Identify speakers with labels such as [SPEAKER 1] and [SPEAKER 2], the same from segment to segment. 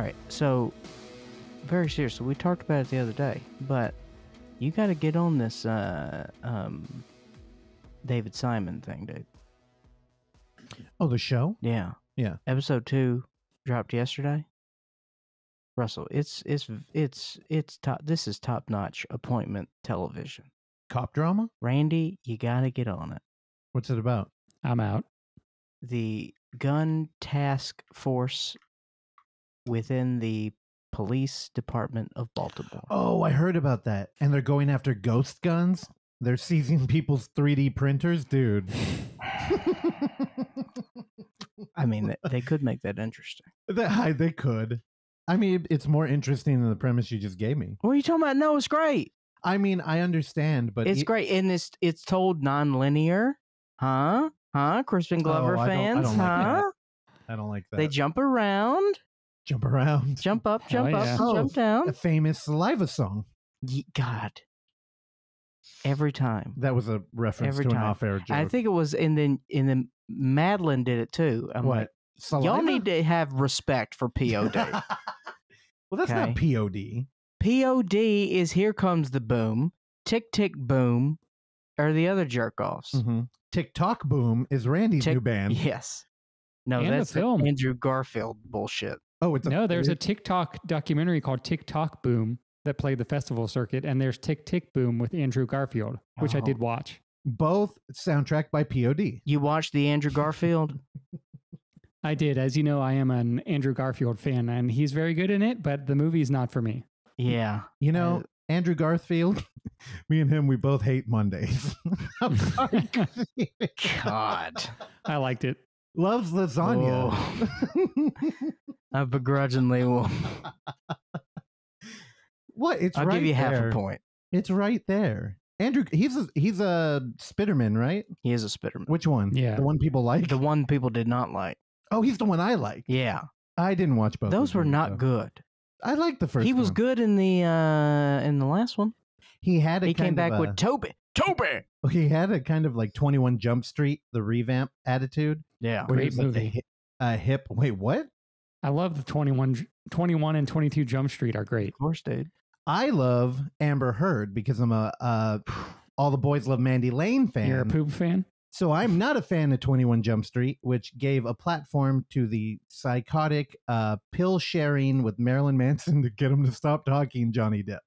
[SPEAKER 1] right, so very seriously, we talked about it the other day, but you got to get on this David Simon thing, dude.
[SPEAKER 2] Oh, the show?
[SPEAKER 1] Yeah.
[SPEAKER 2] Yeah.
[SPEAKER 1] Episode 2 dropped yesterday. Russell, it's top. This is top notch appointment television.
[SPEAKER 2] Cop drama?
[SPEAKER 1] Randy, you got to get on it.
[SPEAKER 2] What's it about?
[SPEAKER 3] I'm out.
[SPEAKER 1] The gun task force within the police department of Baltimore.
[SPEAKER 2] Oh, I heard about that. And they're going after ghost guns? They're seizing people's 3D printers? Dude.
[SPEAKER 1] I mean, they could make that interesting.
[SPEAKER 2] They could. I mean, it's more interesting than the premise you just gave me.
[SPEAKER 1] What are you talking about? No, it's great.
[SPEAKER 2] I mean, I understand, but...
[SPEAKER 1] It's great. And it's told non-linear. Huh? Crispin Glover fans?
[SPEAKER 2] I don't like that. I don't like that.
[SPEAKER 1] They jump around.
[SPEAKER 2] Jump around.
[SPEAKER 1] Jump up, jump
[SPEAKER 3] Hell
[SPEAKER 1] up,
[SPEAKER 3] yeah.
[SPEAKER 1] jump down.
[SPEAKER 2] A famous saliva song.
[SPEAKER 1] God. Every time.
[SPEAKER 2] That was a reference
[SPEAKER 1] Every
[SPEAKER 2] to
[SPEAKER 1] time.
[SPEAKER 2] an off-air joke.
[SPEAKER 1] I think it was in the Madeline did it too. I'm
[SPEAKER 2] What?
[SPEAKER 1] like,
[SPEAKER 2] Saliva?
[SPEAKER 1] y'all need to have respect for POD.
[SPEAKER 2] Well, that's not POD.
[SPEAKER 1] POD is Here Comes the Boom, Tick Tick Boom, or the other jerk-offs.
[SPEAKER 2] Mm-hmm. TikTok Boom is Randy's new band.
[SPEAKER 1] Yes. No,
[SPEAKER 3] And
[SPEAKER 1] that's
[SPEAKER 3] the film.
[SPEAKER 1] Andrew Garfield bullshit.
[SPEAKER 2] Oh, it's
[SPEAKER 3] No, there's a TikTok documentary called TikTok Boom that played the festival circuit, and there's Tick Tick Boom with Andrew Garfield, which I
[SPEAKER 1] Oh.
[SPEAKER 3] did watch.
[SPEAKER 2] both soundtrack by POD.
[SPEAKER 1] You watched the Andrew Garfield?
[SPEAKER 3] I did. As you know, I am an Andrew Garfield fan, and he's very good in it, but the movie's not for me.
[SPEAKER 1] Yeah.
[SPEAKER 2] You know, Andrew Garfield, me and him, we both hate Mondays. I'm sorry.
[SPEAKER 1] God.
[SPEAKER 3] I liked it.
[SPEAKER 2] Loves lasagna.
[SPEAKER 1] I begrudgingly will.
[SPEAKER 2] What? It's
[SPEAKER 1] I'll
[SPEAKER 2] right
[SPEAKER 1] give you half
[SPEAKER 2] there.
[SPEAKER 1] a point.
[SPEAKER 2] It's right there. Andrew, he's a Spitterman, right?
[SPEAKER 1] He is a Spitterman.
[SPEAKER 2] Which one?
[SPEAKER 3] Yeah.
[SPEAKER 2] The one people like?
[SPEAKER 1] The one people did not like.
[SPEAKER 2] Oh, he's the one I like.
[SPEAKER 1] Yeah.
[SPEAKER 2] I didn't watch both.
[SPEAKER 1] Those
[SPEAKER 2] of
[SPEAKER 1] were
[SPEAKER 2] them,
[SPEAKER 1] not
[SPEAKER 2] so.
[SPEAKER 1] good.
[SPEAKER 2] I liked the first
[SPEAKER 1] He was
[SPEAKER 2] one.
[SPEAKER 1] good in the last one.
[SPEAKER 2] He had a
[SPEAKER 1] He
[SPEAKER 2] kind
[SPEAKER 1] came back
[SPEAKER 2] of
[SPEAKER 1] with Toby.
[SPEAKER 2] He had a kind of like 21 Jump Street, the revamp attitude.
[SPEAKER 1] Yeah.
[SPEAKER 2] where
[SPEAKER 3] Great
[SPEAKER 2] he was like
[SPEAKER 3] movie.
[SPEAKER 2] a hip. Wait, what?
[SPEAKER 3] I love the 21 and 22 Jump Street are great.
[SPEAKER 1] Of course, dude.
[SPEAKER 2] I love Amber Heard because I'm a All the Boys Love Mandy Lane fan.
[SPEAKER 3] You're a poop fan?
[SPEAKER 2] So I'm not a fan of 21 Jump Street, which gave a platform to the psychotic pill sharing with Marilyn Manson to get him to stop talking Johnny Depp.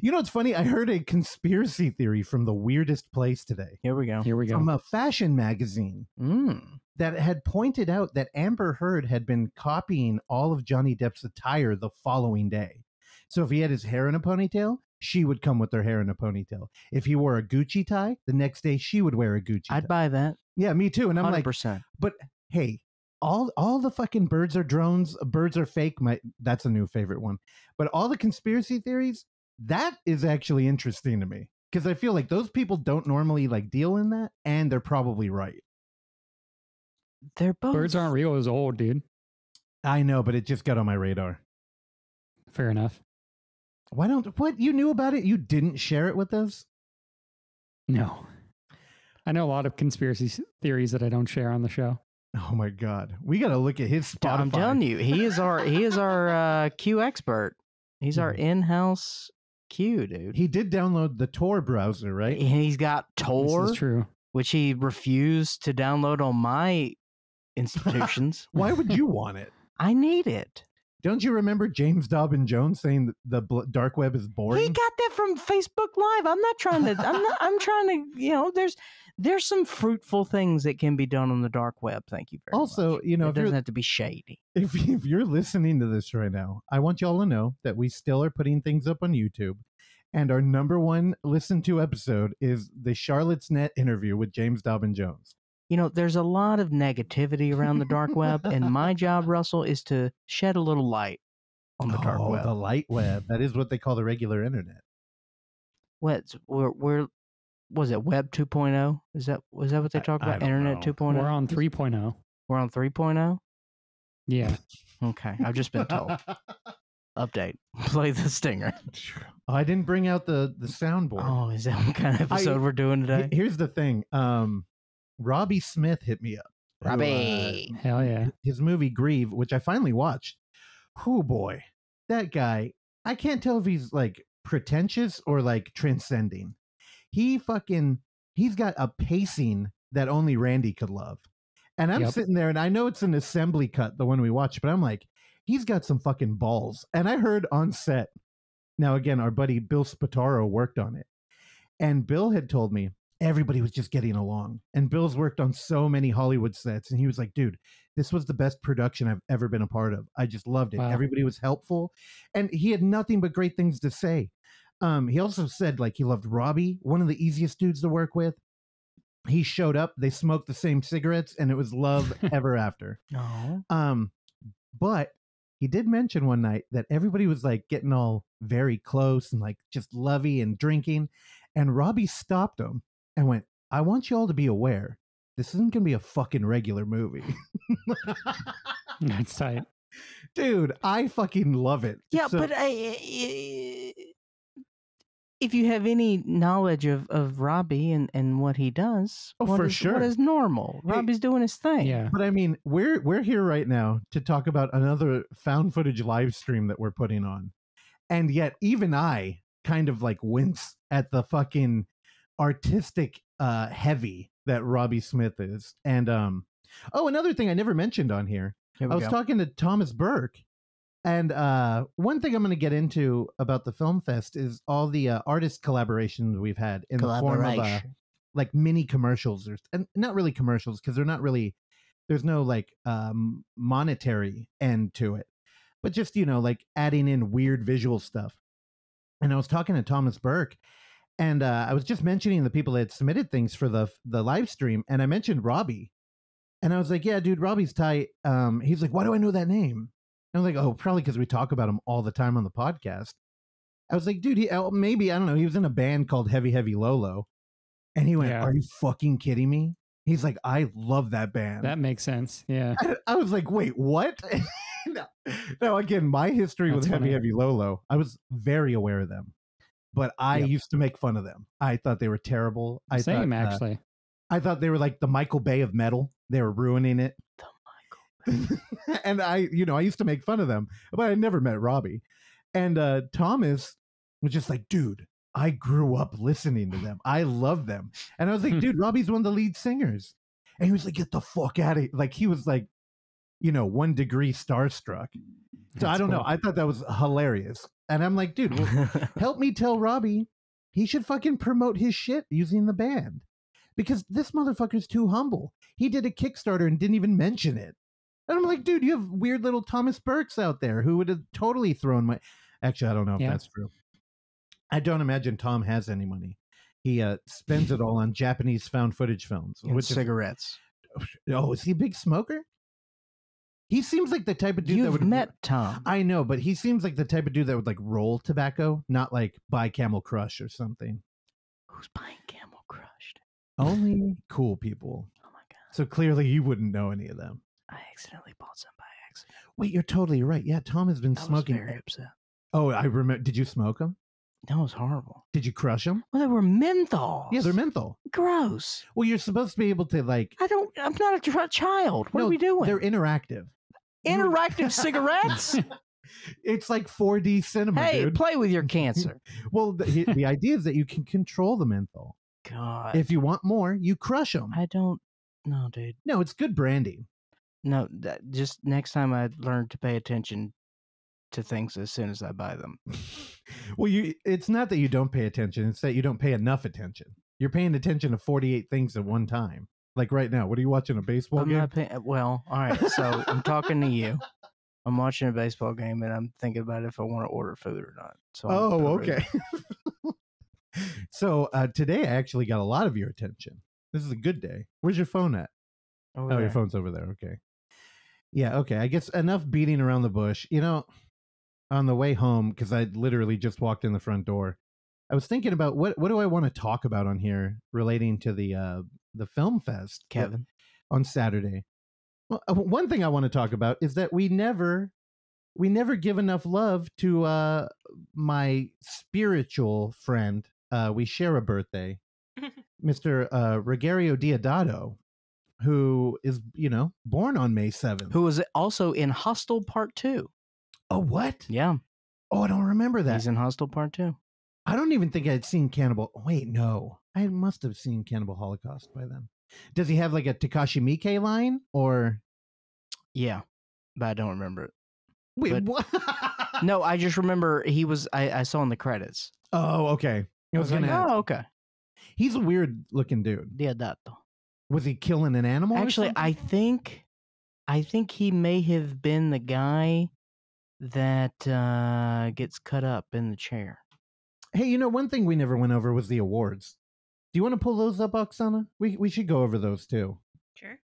[SPEAKER 2] You know, it's funny. I heard a conspiracy theory from the weirdest place today.
[SPEAKER 1] Here we go.
[SPEAKER 3] Here we go.
[SPEAKER 2] From a fashion magazine that had pointed out that Amber Heard had been copying all of Johnny Depp's attire the following day. So if he had his hair in a ponytail, she would come with her hair in a ponytail. If he wore a Gucci tie, the next day she would wear a Gucci tie.
[SPEAKER 1] I'd buy that.
[SPEAKER 2] Yeah, me too. And I'm
[SPEAKER 1] 100%.
[SPEAKER 2] like, but hey, all the fucking birds are drones, birds are fake. That's a new favorite one. But all the conspiracy theories, that is actually interesting to me because I feel like those people don't normally like deal in that, and they're probably right.
[SPEAKER 1] They're both.
[SPEAKER 3] Birds aren't real is old, dude.
[SPEAKER 2] I know, but it just got on my radar.
[SPEAKER 3] Fair enough.
[SPEAKER 2] What you knew about it? You didn't share it with us?
[SPEAKER 3] No. I know a lot of conspiracy theories that I don't share on the show.
[SPEAKER 2] Oh my God. We got to look at his Spotify.
[SPEAKER 1] I'm telling you, he is our Q expert. He's our in-house Q, dude.
[SPEAKER 2] He did download the Tor browser, right?
[SPEAKER 1] And he's got Tor,
[SPEAKER 3] This is true.
[SPEAKER 1] which he refused to download on my institutions.
[SPEAKER 2] Why would you want it?
[SPEAKER 1] I need it.
[SPEAKER 2] Don't you remember James Dobbin Jones saying that the dark web is boring?
[SPEAKER 1] He got that from Facebook Live. I'm not trying to. I'm trying to. You know, there's some fruitful things that can be done on the dark web. Thank you very much.
[SPEAKER 2] Also, you know,
[SPEAKER 1] it doesn't have to be shady.
[SPEAKER 2] if you're listening to this right now, I want y'all to know that we still are putting things up on YouTube. And our number one listened to episode is the Charlotte's Net interview with James Dobbin Jones.
[SPEAKER 1] You know, there's a lot of negativity around the dark web, and my job, Russell, is to shed a little light on the dark web.
[SPEAKER 2] The light web. That is what they call the regular internet.
[SPEAKER 1] We're was it Web 2.0? Was that what they talk
[SPEAKER 2] I
[SPEAKER 1] about?
[SPEAKER 2] don't
[SPEAKER 1] Internet
[SPEAKER 2] know.
[SPEAKER 1] 2.0?
[SPEAKER 3] We're on 3.0.
[SPEAKER 1] We're on 3.0?
[SPEAKER 3] Yeah.
[SPEAKER 1] Okay, I've just been told. Update. Play the stinger.
[SPEAKER 2] Oh, I didn't bring out the soundboard.
[SPEAKER 1] Oh, is that what kind of episode we're doing today?
[SPEAKER 2] Here's the thing. Robbie Smith hit me up.
[SPEAKER 1] Robbie.
[SPEAKER 3] Hell yeah.
[SPEAKER 2] His movie Grieve, which I finally watched. Oh boy, that guy. I can't tell if he's like pretentious or like transcending. He's got a pacing that only Randy could love. And I'm sitting there and I know it's an assembly cut, the one we watched, but I'm like, he's got some fucking balls. And I heard on set, now again, our buddy Bill Spataro worked on it. And Bill had told me everybody was just getting along. And Bill's worked on so many Hollywood sets. And he was like, dude, this was the best production I've ever been a part of. I just loved it. Wow. Everybody was helpful. And he had nothing but great things to say. He also said like he loved Robbie, one of the easiest dudes to work with. He showed up, they smoked the same cigarettes, and it was love ever after.
[SPEAKER 1] Oh.
[SPEAKER 2] But he did mention one night that everybody was like getting all very close and like just lovey and drinking. And Robbie stopped him and went, I want you all to be aware, this isn't going to be a fucking regular movie.
[SPEAKER 3] That's tight.
[SPEAKER 2] Dude, I fucking love it.
[SPEAKER 1] Yeah,
[SPEAKER 2] so,
[SPEAKER 1] but if you have any knowledge of Robbie and what he does,
[SPEAKER 2] sure.
[SPEAKER 1] What is normal? Robbie's doing his thing.
[SPEAKER 3] Yeah.
[SPEAKER 2] But I mean, we're here right now to talk about another found footage live stream that we're putting on. And yet even I kind of like wince at the fucking artistic heavy that Robbie Smith is. And another thing I never mentioned on here. I was talking to Thomas Burke. And one thing I'm going to get into about the Film Fest is all the artist collaborations we've had in the form of like mini commercials, and not really commercials because they're not really, there's no like monetary end to it, but just, you know, like adding in weird visual stuff. And I was talking to Thomas Burke, and I was just mentioning the people that had submitted things for the live stream, and I mentioned Robbie, and I was like, yeah, dude, Robbie's tight. He's like, why do I know that name? And I was like, oh, probably because we talk about him all the time on the podcast. I was like, dude, maybe, I don't know. He was in a band called Heavy Heavy Lolo. And he went, are you fucking kidding me? He's like, I love that band.
[SPEAKER 3] That makes sense. Yeah.
[SPEAKER 2] I was like, wait, what? No, again, my history with Heavy Heavy Lolo, I was very aware of them. But I used to make fun of them. I thought they were terrible.
[SPEAKER 3] Same, actually.
[SPEAKER 2] I thought they were like the Michael Bay of metal. They were ruining it. And I used to make fun of them, but I never met Robbie. And Thomas was just like, dude, I grew up listening to them. I love them. And I was like, dude, Robbie's one of the lead singers. And he was like, get the fuck out of here. Like, he was like, 1 degree starstruck. So I don't know. I thought that was hilarious. And I'm like, dude, well, help me tell Robbie he should fucking promote his shit using the band. Because this motherfucker's too humble. He did a Kickstarter and didn't even mention it. And I'm like, dude, you have weird little Thomas Burks out there who would have totally thrown my... Actually, I don't know if that's true. I don't imagine Tom has any money. He spends it all on Japanese found footage films.
[SPEAKER 1] And cigarettes.
[SPEAKER 2] Is he a big smoker? He seems like the type of dude that would...
[SPEAKER 1] You've met Tom.
[SPEAKER 2] I know, but he seems like the type of dude that would like roll tobacco, not like buy Camel Crush or something.
[SPEAKER 1] Who's buying Camel Crush?
[SPEAKER 2] Only cool people.
[SPEAKER 1] Oh my God.
[SPEAKER 2] So clearly you wouldn't know any of them.
[SPEAKER 1] I accidentally bought some by accident.
[SPEAKER 2] Wait, you're totally right. Yeah, Tom has been smoking.
[SPEAKER 1] I was very upset.
[SPEAKER 2] Oh, I remember. Did you smoke them?
[SPEAKER 1] That was horrible.
[SPEAKER 2] Did you crush them?
[SPEAKER 1] Well, they were menthol.
[SPEAKER 2] Yeah, they're menthol.
[SPEAKER 1] Gross.
[SPEAKER 2] Well, you're supposed to be able to like...
[SPEAKER 1] I'm not a child. What are we doing?
[SPEAKER 2] They're interactive.
[SPEAKER 1] Interactive cigarettes?
[SPEAKER 2] It's like 4D cinema, dude.
[SPEAKER 1] Play with your cancer.
[SPEAKER 2] Well, the idea is that you can control the menthol.
[SPEAKER 1] God.
[SPEAKER 2] If you want more, you crush them.
[SPEAKER 1] I don't know, dude.
[SPEAKER 2] No, it's good branding.
[SPEAKER 1] No, just next time I learn to pay attention to things as soon as I buy them.
[SPEAKER 2] Well, it's not that you don't pay attention. It's that you don't pay enough attention. You're paying attention to 48 things at one time. Like right now, what are you watching, a baseball game?
[SPEAKER 1] Well, all right. So I'm talking to you. I'm watching a baseball game, and I'm thinking about if I want to order food or not. So
[SPEAKER 2] okay. So today I actually got a lot of your attention. This is a good day. Where's your phone at?
[SPEAKER 1] Over there.
[SPEAKER 2] Your phone's over there. Okay. Yeah, okay. I guess enough beating around the bush. On the way home, because I literally just walked in the front door, I was thinking about what do I want to talk about on here relating to the Film Fest,
[SPEAKER 1] Kevin,
[SPEAKER 2] on Saturday. Well, one thing I want to talk about is that we never give enough love to my spiritual friend. We share a birthday, Mr. Rogerio Diodato, who is born on May 7th.
[SPEAKER 1] Who was also in Hostel Part 2.
[SPEAKER 2] Oh, what?
[SPEAKER 1] Yeah,
[SPEAKER 2] Oh, I don't remember that.
[SPEAKER 1] he's in Hostel Part 2.
[SPEAKER 2] I don't even think I'd seen Cannibal. Wait, no. I must have seen Cannibal Holocaust by then. Does he have like a Takashi Miike line or?
[SPEAKER 1] Yeah, but I don't remember it.
[SPEAKER 2] Wait,
[SPEAKER 1] But-
[SPEAKER 2] what?
[SPEAKER 1] No, I just remember he was. I saw in the credits.
[SPEAKER 2] Oh, okay. I was
[SPEAKER 3] Okay.
[SPEAKER 2] gonna.
[SPEAKER 1] Oh, okay.
[SPEAKER 2] He's a weird looking dude.
[SPEAKER 1] Diodato.
[SPEAKER 2] Was he killing an animal? or
[SPEAKER 1] Actually,
[SPEAKER 2] something?
[SPEAKER 1] I think he may have been the guy that gets cut up in the chair.
[SPEAKER 2] Hey, you know, one thing we never went over was the awards. Do you want to pull those up, Oksana? We should go over those too,
[SPEAKER 4] Sure.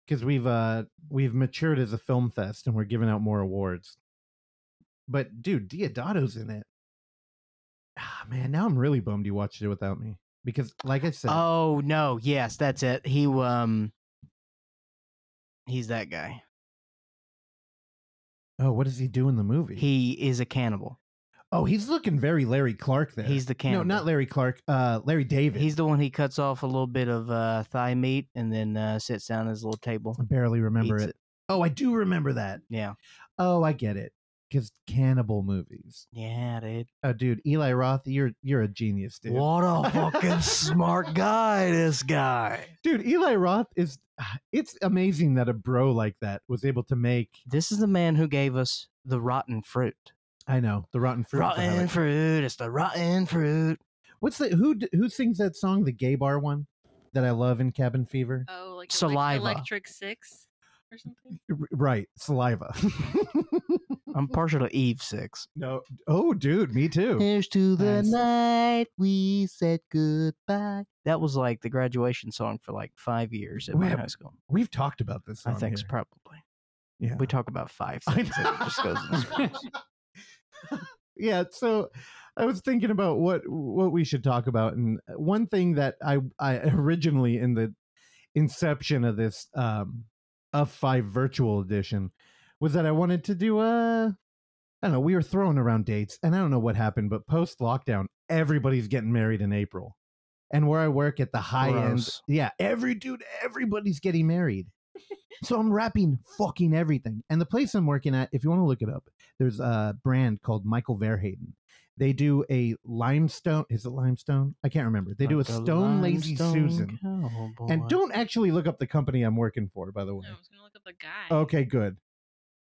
[SPEAKER 2] because we've matured as a film fest and we're giving out more awards. But dude, Diodato's in it. Ah, man, now I'm really bummed you watched it without me because, like I said,
[SPEAKER 1] Oh no, yes, that's it. He's that guy.
[SPEAKER 2] oh, what does he do in the movie?
[SPEAKER 1] He is a cannibal.
[SPEAKER 2] Oh, he's looking very Larry Clark there.
[SPEAKER 1] He's the cannibal.
[SPEAKER 2] No, not Larry Clark. Larry David.
[SPEAKER 1] He's the one he cuts off a little bit of thigh meat and then sits down at his little table.
[SPEAKER 2] I barely remember
[SPEAKER 1] eats
[SPEAKER 2] it. Oh, I do remember that.
[SPEAKER 1] Yeah.
[SPEAKER 2] Oh, I get it. Because cannibal movies.
[SPEAKER 1] Yeah, dude.
[SPEAKER 2] Oh, dude, Eli Roth, you're a genius, dude.
[SPEAKER 1] What a fucking smart guy, this guy.
[SPEAKER 2] Dude, Eli Roth is. It's amazing that a bro like that was able to make.
[SPEAKER 1] This is the man who gave us the rotten fruit.
[SPEAKER 2] I know the rotten fruit.
[SPEAKER 1] Rotten fruit. It's the rotten fruit.
[SPEAKER 2] What's the who sings that song? The gay bar one that I love in Cabin Fever.
[SPEAKER 4] Oh, like
[SPEAKER 1] Saliva.
[SPEAKER 4] Electric Six or something.
[SPEAKER 2] Right, Saliva.
[SPEAKER 1] I'm partial to Eve 6.
[SPEAKER 2] No, oh, dude, me too.
[SPEAKER 1] Here's to the
[SPEAKER 2] Nice.
[SPEAKER 1] night we said goodbye. That was like the graduation song for like 5 years at my
[SPEAKER 2] Wait,
[SPEAKER 1] high school.
[SPEAKER 2] We've talked about this.
[SPEAKER 1] I
[SPEAKER 2] on
[SPEAKER 1] think
[SPEAKER 2] here.
[SPEAKER 1] probably.
[SPEAKER 2] Yeah.
[SPEAKER 1] We talk about 5
[SPEAKER 2] I
[SPEAKER 1] things and it just goes in circles.
[SPEAKER 2] Yeah, so I was thinking about what we should talk about, and one thing that I originally in the inception of this of 5 virtual edition was that I wanted to do I don't know, we were throwing around dates, and I don't know what happened, but post lockdown, everybody's getting married in April, and where I work at the high
[SPEAKER 1] Gross.
[SPEAKER 2] end, yeah, everybody's getting married. So I'm wrapping fucking everything. And the place I'm working at, if you want to look it up, there's a brand called Michael Verhaden. They do a limestone. Is it limestone? I can't remember. They do a
[SPEAKER 1] Like
[SPEAKER 2] stone lazy
[SPEAKER 1] limestone
[SPEAKER 2] Susan.
[SPEAKER 1] cowboy.
[SPEAKER 2] And don't actually look up the company I'm working for, by the way.
[SPEAKER 4] No, I was gonna look up the guy.
[SPEAKER 2] Okay, good.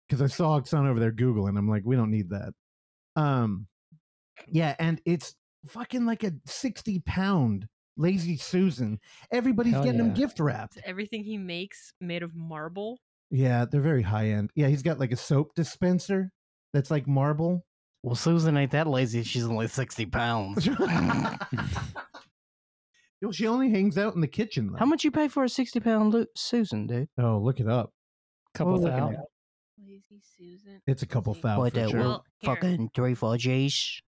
[SPEAKER 2] Because I saw Oksana over there Googling. I'm like, we don't need that. Yeah, and it's fucking like a 60-pound lazy Susan. Everybody's
[SPEAKER 3] Hell
[SPEAKER 2] getting them
[SPEAKER 3] yeah.
[SPEAKER 2] gift wrapped.
[SPEAKER 4] It's everything he makes made of marble.
[SPEAKER 2] Yeah, they're very high end. Yeah, he's got like a soap dispenser that's like marble.
[SPEAKER 1] Well, Susan ain't that lazy. She's only 60 pounds.
[SPEAKER 2] Well, she only hangs out in the kitchen. Though.
[SPEAKER 1] How much you pay for a 60-pound Susan, dude?
[SPEAKER 2] Oh, look it up.
[SPEAKER 3] Couple
[SPEAKER 1] Well,
[SPEAKER 3] thousand.
[SPEAKER 4] Lazy Susan.
[SPEAKER 2] It's a couple
[SPEAKER 4] Let's see.
[SPEAKER 2] thou
[SPEAKER 1] What
[SPEAKER 2] for
[SPEAKER 1] that
[SPEAKER 2] sure.
[SPEAKER 1] will
[SPEAKER 4] Well, here.
[SPEAKER 1] fucking 3-4 G's.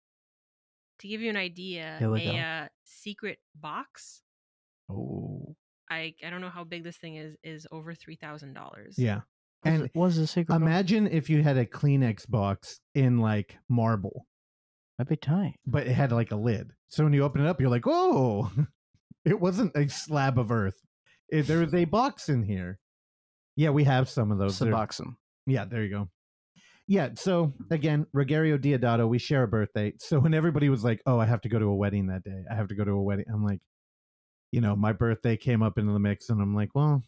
[SPEAKER 4] To give you an idea,
[SPEAKER 1] Here we go.
[SPEAKER 4] a secret box.
[SPEAKER 1] Oh.
[SPEAKER 4] I don't know how big this thing is over $3,000.
[SPEAKER 2] Yeah. And
[SPEAKER 1] What's the secret?
[SPEAKER 2] imagine if you had a Kleenex box in like marble,
[SPEAKER 1] That'd be tight.
[SPEAKER 2] but it had like a lid. So when you open it up, you're like, oh, it wasn't a slab of earth. There was a box in here. Yeah, we have some of those. They're-
[SPEAKER 1] Suboxone.
[SPEAKER 2] Yeah, there you go. Yeah, so again, Rogerio Diodato, we share a birthday. So when everybody was like, oh, I have to go to a wedding that day, I have to go to a wedding, I'm like, you know, my birthday came up into the mix, and I'm like, well,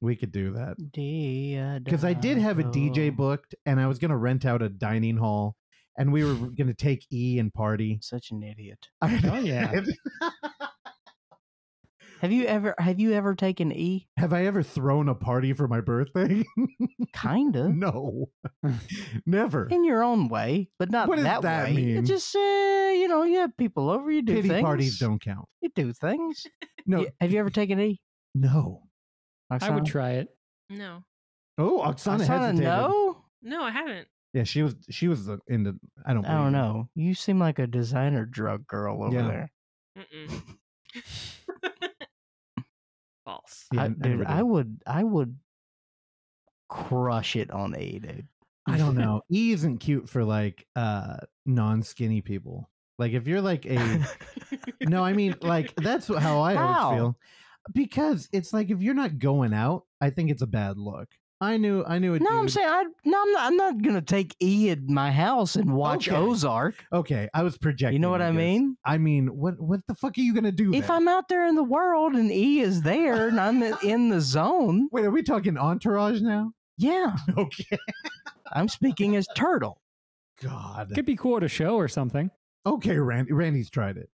[SPEAKER 2] we could do that. Because I did have a DJ booked, and I was going to rent out a dining hall, and we were going to take E and party.
[SPEAKER 1] Such an idiot.
[SPEAKER 3] Oh, yeah.
[SPEAKER 1] Have you ever taken E?
[SPEAKER 2] Have I ever thrown a party for my birthday?
[SPEAKER 1] Kinda.
[SPEAKER 2] No. Never.
[SPEAKER 1] In your own way, but not
[SPEAKER 2] What does
[SPEAKER 1] that,
[SPEAKER 2] that
[SPEAKER 1] way.
[SPEAKER 2] mean?
[SPEAKER 1] It just you have people over, you do
[SPEAKER 2] Pity
[SPEAKER 1] things.
[SPEAKER 2] parties don't count.
[SPEAKER 1] You do things.
[SPEAKER 2] No.
[SPEAKER 1] Have you ever taken E?
[SPEAKER 2] No.
[SPEAKER 3] I would try it.
[SPEAKER 4] No.
[SPEAKER 2] Oh, Oksana
[SPEAKER 1] Oksana,
[SPEAKER 2] hesitated.
[SPEAKER 1] no.
[SPEAKER 4] No, I haven't.
[SPEAKER 2] Yeah, she was into. I don't.
[SPEAKER 1] I don't
[SPEAKER 2] believe it.
[SPEAKER 1] know. You seem like a designer drug girl over
[SPEAKER 2] Yeah.
[SPEAKER 1] there.
[SPEAKER 4] Mm-mm. False.
[SPEAKER 2] Yeah,
[SPEAKER 1] Dude,
[SPEAKER 2] never
[SPEAKER 1] I
[SPEAKER 2] did.
[SPEAKER 1] would crush it on E, dude.
[SPEAKER 2] I don't know. E isn't cute for like non-skinny people. Like if you're like a no, I mean like that's how I
[SPEAKER 1] How?
[SPEAKER 2] always feel. Because it's like if you're not going out, I think it's a bad look. I knew a
[SPEAKER 1] No, I'm
[SPEAKER 2] dude.
[SPEAKER 1] saying I'm not gonna take E at my house and watch
[SPEAKER 2] Okay.
[SPEAKER 1] Ozark.
[SPEAKER 2] Okay, I was projecting.
[SPEAKER 1] You know what I
[SPEAKER 2] guess.
[SPEAKER 1] mean?
[SPEAKER 2] I mean, what the fuck are you gonna do?
[SPEAKER 1] If
[SPEAKER 2] there?
[SPEAKER 1] I'm out there in the world and E is there and I'm in the zone,
[SPEAKER 2] Wait, are we talking Entourage now?
[SPEAKER 1] yeah,
[SPEAKER 2] Okay.
[SPEAKER 1] I'm speaking as Turtle.
[SPEAKER 2] God.
[SPEAKER 3] Could be cool to show or something.
[SPEAKER 2] Okay, Randy's tried it.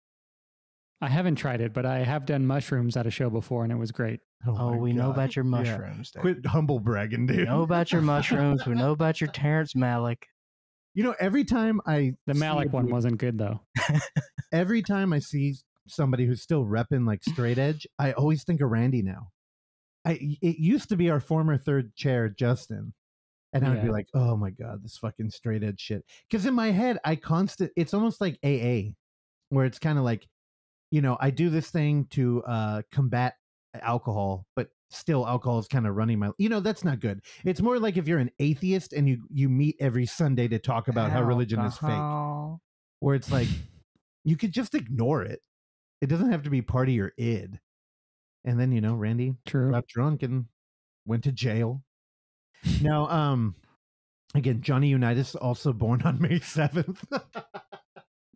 [SPEAKER 3] I haven't tried it, but I have done mushrooms at a show before, and it was great.
[SPEAKER 1] Oh,
[SPEAKER 2] my
[SPEAKER 1] we know
[SPEAKER 2] God.
[SPEAKER 1] about your
[SPEAKER 2] Yeah.
[SPEAKER 1] mushrooms. Dude.
[SPEAKER 2] Quit humble bragging, dude.
[SPEAKER 1] We know about your mushrooms. We know about your Terrence Malick.
[SPEAKER 2] You know, every time I
[SPEAKER 3] The
[SPEAKER 2] see
[SPEAKER 3] Malik
[SPEAKER 2] a
[SPEAKER 3] one
[SPEAKER 2] dude-
[SPEAKER 3] wasn't good though.
[SPEAKER 2] every time I see somebody who's still repping like straight edge, I always think of Randy now. It used to be our former third chair, Justin. And I'd be
[SPEAKER 3] Yeah.
[SPEAKER 2] like, oh my God, this fucking straight edge shit. Because in my head, it's almost like AA, where it's kind of like, you know, I do this thing to combat alcohol, but still alcohol is kind of running my, you know, that's not good. It's more like if you're an atheist and you meet every Sunday to talk about how religion is fake,
[SPEAKER 1] Alcohol.
[SPEAKER 2] where it's like, you could just ignore it. It doesn't have to be part of your id. And then, you know, Randy
[SPEAKER 3] True.
[SPEAKER 2] got drunk and went to jail. Now, again, Johnny Unitas, also born on May 7th.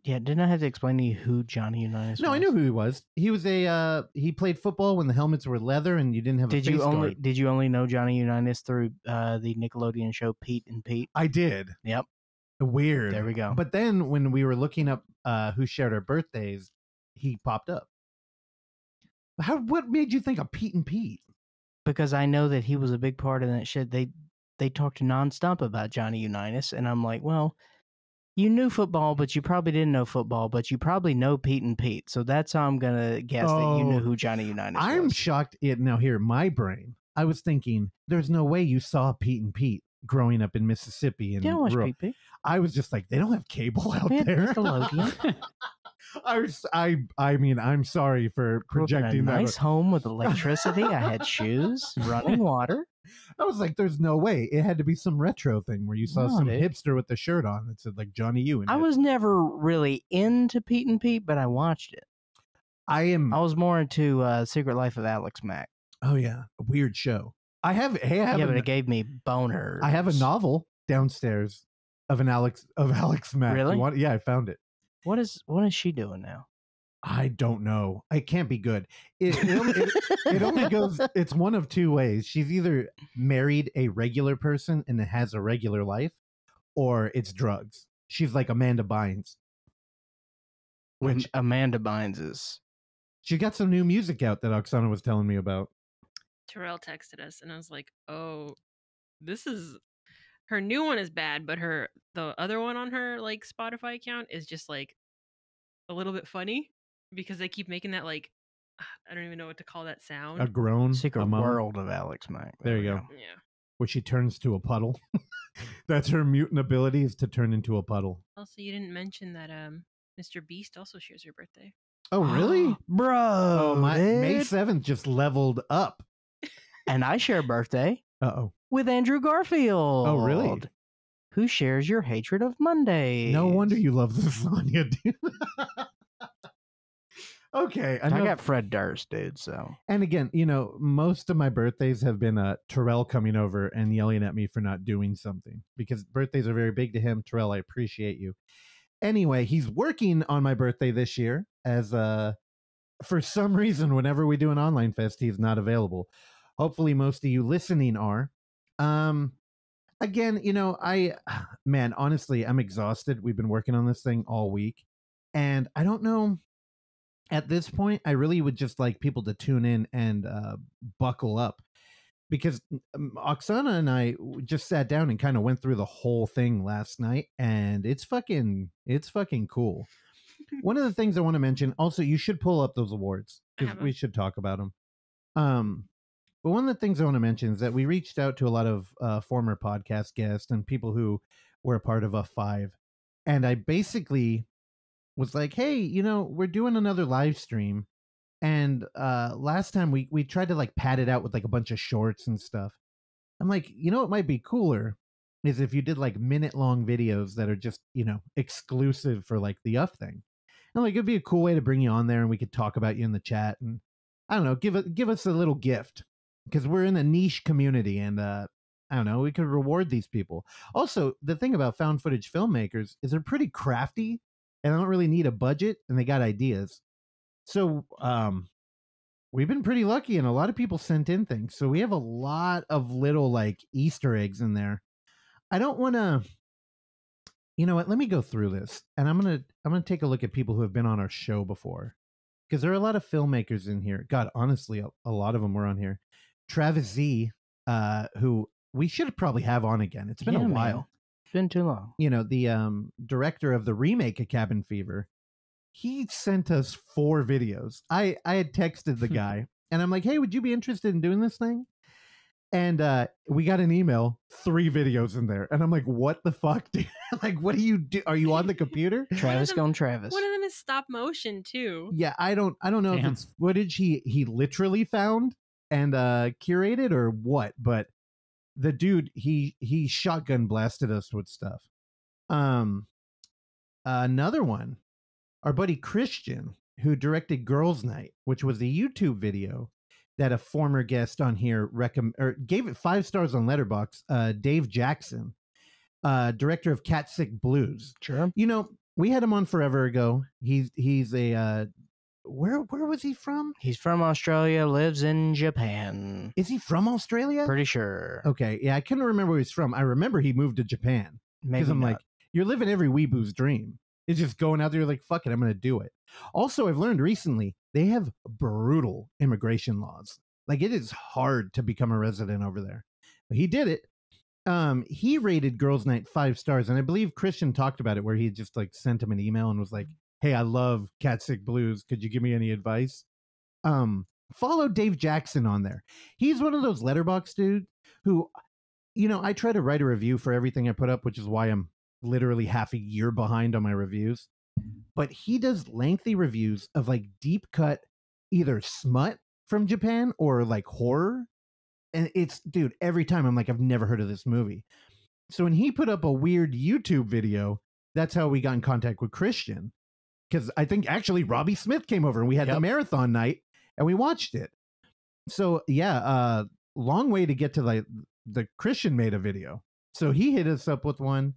[SPEAKER 1] Yeah, didn't I have to explain to you who Johnny Unitas
[SPEAKER 2] No,
[SPEAKER 1] was?
[SPEAKER 2] I knew who he was. He was he played football when the helmets were leather and you didn't have a face guard.
[SPEAKER 1] Did you only know Johnny Unitas through the Nickelodeon show Pete and Pete?
[SPEAKER 2] I did.
[SPEAKER 1] Yep.
[SPEAKER 2] Weird.
[SPEAKER 1] There we go.
[SPEAKER 2] But then when we were looking up who shared our birthdays, he popped up. What made you think of Pete and Pete?
[SPEAKER 1] Because I know that he was a big part of that shit. They talked nonstop about Johnny Unitas, and I'm like, well, you knew football, but you probably didn't know football, but you probably know Pete and Pete. So that's how I'm gonna guess that you knew
[SPEAKER 2] Oh,
[SPEAKER 1] who Johnny Unitas
[SPEAKER 2] I'm
[SPEAKER 1] was.
[SPEAKER 2] shocked. Now here, my brain. I was thinking, there's no way you saw Pete and Pete growing up in Mississippi. And
[SPEAKER 1] Yeah, I watched Pete and Pete.
[SPEAKER 2] I was just like, they don't have cable out
[SPEAKER 1] We had
[SPEAKER 2] there.
[SPEAKER 1] Nickelodeon.
[SPEAKER 2] I mean, I'm sorry for
[SPEAKER 1] Grew up in
[SPEAKER 2] projecting
[SPEAKER 1] a
[SPEAKER 2] that.
[SPEAKER 1] nice home with electricity. I had shoes, running water.
[SPEAKER 2] I was like, there's no way. It had to be some retro thing where you saw
[SPEAKER 1] No,
[SPEAKER 2] some
[SPEAKER 1] dude.
[SPEAKER 2] hipster with the shirt on that said like Johnny U. in
[SPEAKER 1] I
[SPEAKER 2] it.
[SPEAKER 1] was never really into Pete and Pete, but I watched it.
[SPEAKER 2] I
[SPEAKER 1] was more into Secret Life of Alex Mack.
[SPEAKER 2] Oh yeah, a weird show. I have
[SPEAKER 1] But it gave me boners.
[SPEAKER 2] I have a novel downstairs of Alex Mack.
[SPEAKER 1] Really?
[SPEAKER 2] Yeah, I found it.
[SPEAKER 1] What is she doing now?
[SPEAKER 2] I don't know. It can't be good. It only goes. It's one of two ways. She's either married a regular person and has a regular life, or it's drugs. She's like Amanda Bynes. Which
[SPEAKER 1] Amanda Bynes is.
[SPEAKER 2] She got some new music out that Oksana was telling me about.
[SPEAKER 4] Terrell texted us, and I was like, "Oh, this is her new one is bad, but the other one on her like Spotify account is just like a little bit funny because they keep making that like I don't even know what to call that sound.
[SPEAKER 2] A groan.
[SPEAKER 1] Secret
[SPEAKER 2] a moan.
[SPEAKER 1] World of Alex Mack.
[SPEAKER 2] There you
[SPEAKER 1] we
[SPEAKER 2] go.
[SPEAKER 4] Yeah.
[SPEAKER 2] Where she turns to a puddle. That's her mutant ability, is to turn into a puddle.
[SPEAKER 4] Also, you didn't mention that Mr. Beast also shares your birthday.
[SPEAKER 2] Oh, really?
[SPEAKER 1] Bro.
[SPEAKER 2] Oh, May
[SPEAKER 1] dude.
[SPEAKER 2] 7th just leveled up.
[SPEAKER 1] And I share a birthday
[SPEAKER 2] Uh-oh.
[SPEAKER 1] with Andrew Garfield.
[SPEAKER 2] Oh, really?
[SPEAKER 1] Who shares your hatred of Mondays.
[SPEAKER 2] No wonder you love lasagna, dude. Okay.
[SPEAKER 1] I got Fred Durst, dude, so.
[SPEAKER 2] And again, you know, most of my birthdays have been Terrell coming over and yelling at me for not doing something because birthdays are very big to him. Terrell, I appreciate you. Anyway, he's working on my birthday this year as for some reason, whenever we do an online fest, he's not available. Hopefully most of you listening are. Again, you know, man, honestly, I'm exhausted. We've been working on this thing all week. And I don't know, at this point, I really would just like people to tune in and buckle up. Because Oksana and I just sat down and kind of went through the whole thing last night. And it's fucking cool. One of the things I want to mention, also, you should pull up those awards because we should talk about them. But one of the things I want to mention is that we reached out to a lot of former podcast guests and people who were a part of F5. And I basically was like, hey, you know, we're doing another live stream. And last time we tried to like pad it out with like a bunch of shorts and stuff. I'm like, you know what might be cooler is if you did like minute-long videos that are just, you know, exclusive for like the UF thing. And like it'd be a cool way to bring you on there and we could talk about you in the chat and I don't know, give us a little gift because we're in a niche community and I don't know, we could reward these people. Also, the thing about found footage filmmakers is they're pretty crafty and they don't really need a budget and they got ideas. So, we've been pretty lucky and a lot of people sent in things. So we have a lot of little like Easter eggs in there. I don't want to, you know what? Let me go through this and I'm going to take a look at people who have been on our show before. Because there are a lot of filmmakers in here. God, honestly, a lot of them were on here. Travis Z, who we should probably have on again. It's been a while.
[SPEAKER 1] Man. It's been too long.
[SPEAKER 2] You know, the director of the remake of Cabin Fever, he sent us 4 videos. I had texted the guy, and I'm like, hey, would you be interested in doing this thing? And we got an email, 3 videos in there. And I'm like, what the fuck, dude? Like, what do you do? Are you on the computer?
[SPEAKER 1] Travis going Travis.
[SPEAKER 4] One of them is stop motion too.
[SPEAKER 2] Yeah, I don't know if it's footage he literally found and curated or what, but the dude he shotgun blasted us with stuff. Another one, our buddy Christian, who directed Girls Night, which was a YouTube video that a former guest on here gave it 5 stars on Letterboxd. Dave Jackson, director of Cat Sick Blues.
[SPEAKER 1] Sure.
[SPEAKER 2] You know, we had him on forever ago. He's a where was he from?
[SPEAKER 1] He's from Australia, lives in Japan.
[SPEAKER 2] Is he from Australia?
[SPEAKER 1] Pretty sure.
[SPEAKER 2] Okay, yeah, I couldn't remember where he's from. I remember he moved to Japan.
[SPEAKER 1] Maybe
[SPEAKER 2] I'm
[SPEAKER 1] not.
[SPEAKER 2] like, you're living every weeboo's dream. It's just going out there like, fuck it, I'm going to do it. Also, I've learned recently they have brutal immigration laws. Like, it is hard to become a resident over there. But he did it. He rated Girls Night 5 stars, and I believe Christian talked about it where he just like sent him an email and was like, hey, I love Cat Sick Blues. Could you give me any advice? Follow Dave Jackson on there. He's one of those Letterboxd dudes who, you know, I try to write a review for everything I put up, which is why I'm literally half a year behind on my reviews. But he does lengthy reviews of like deep cut, either smut from Japan or like horror. And it's, dude, every time I'm like, I've never heard of this movie. So when he put up a weird YouTube video, that's how we got in contact with Christian. Because I think actually Robbie Smith came over and we had the marathon night and we watched it. So yeah, long way to get to the Christian made a video. So he hit us up with one.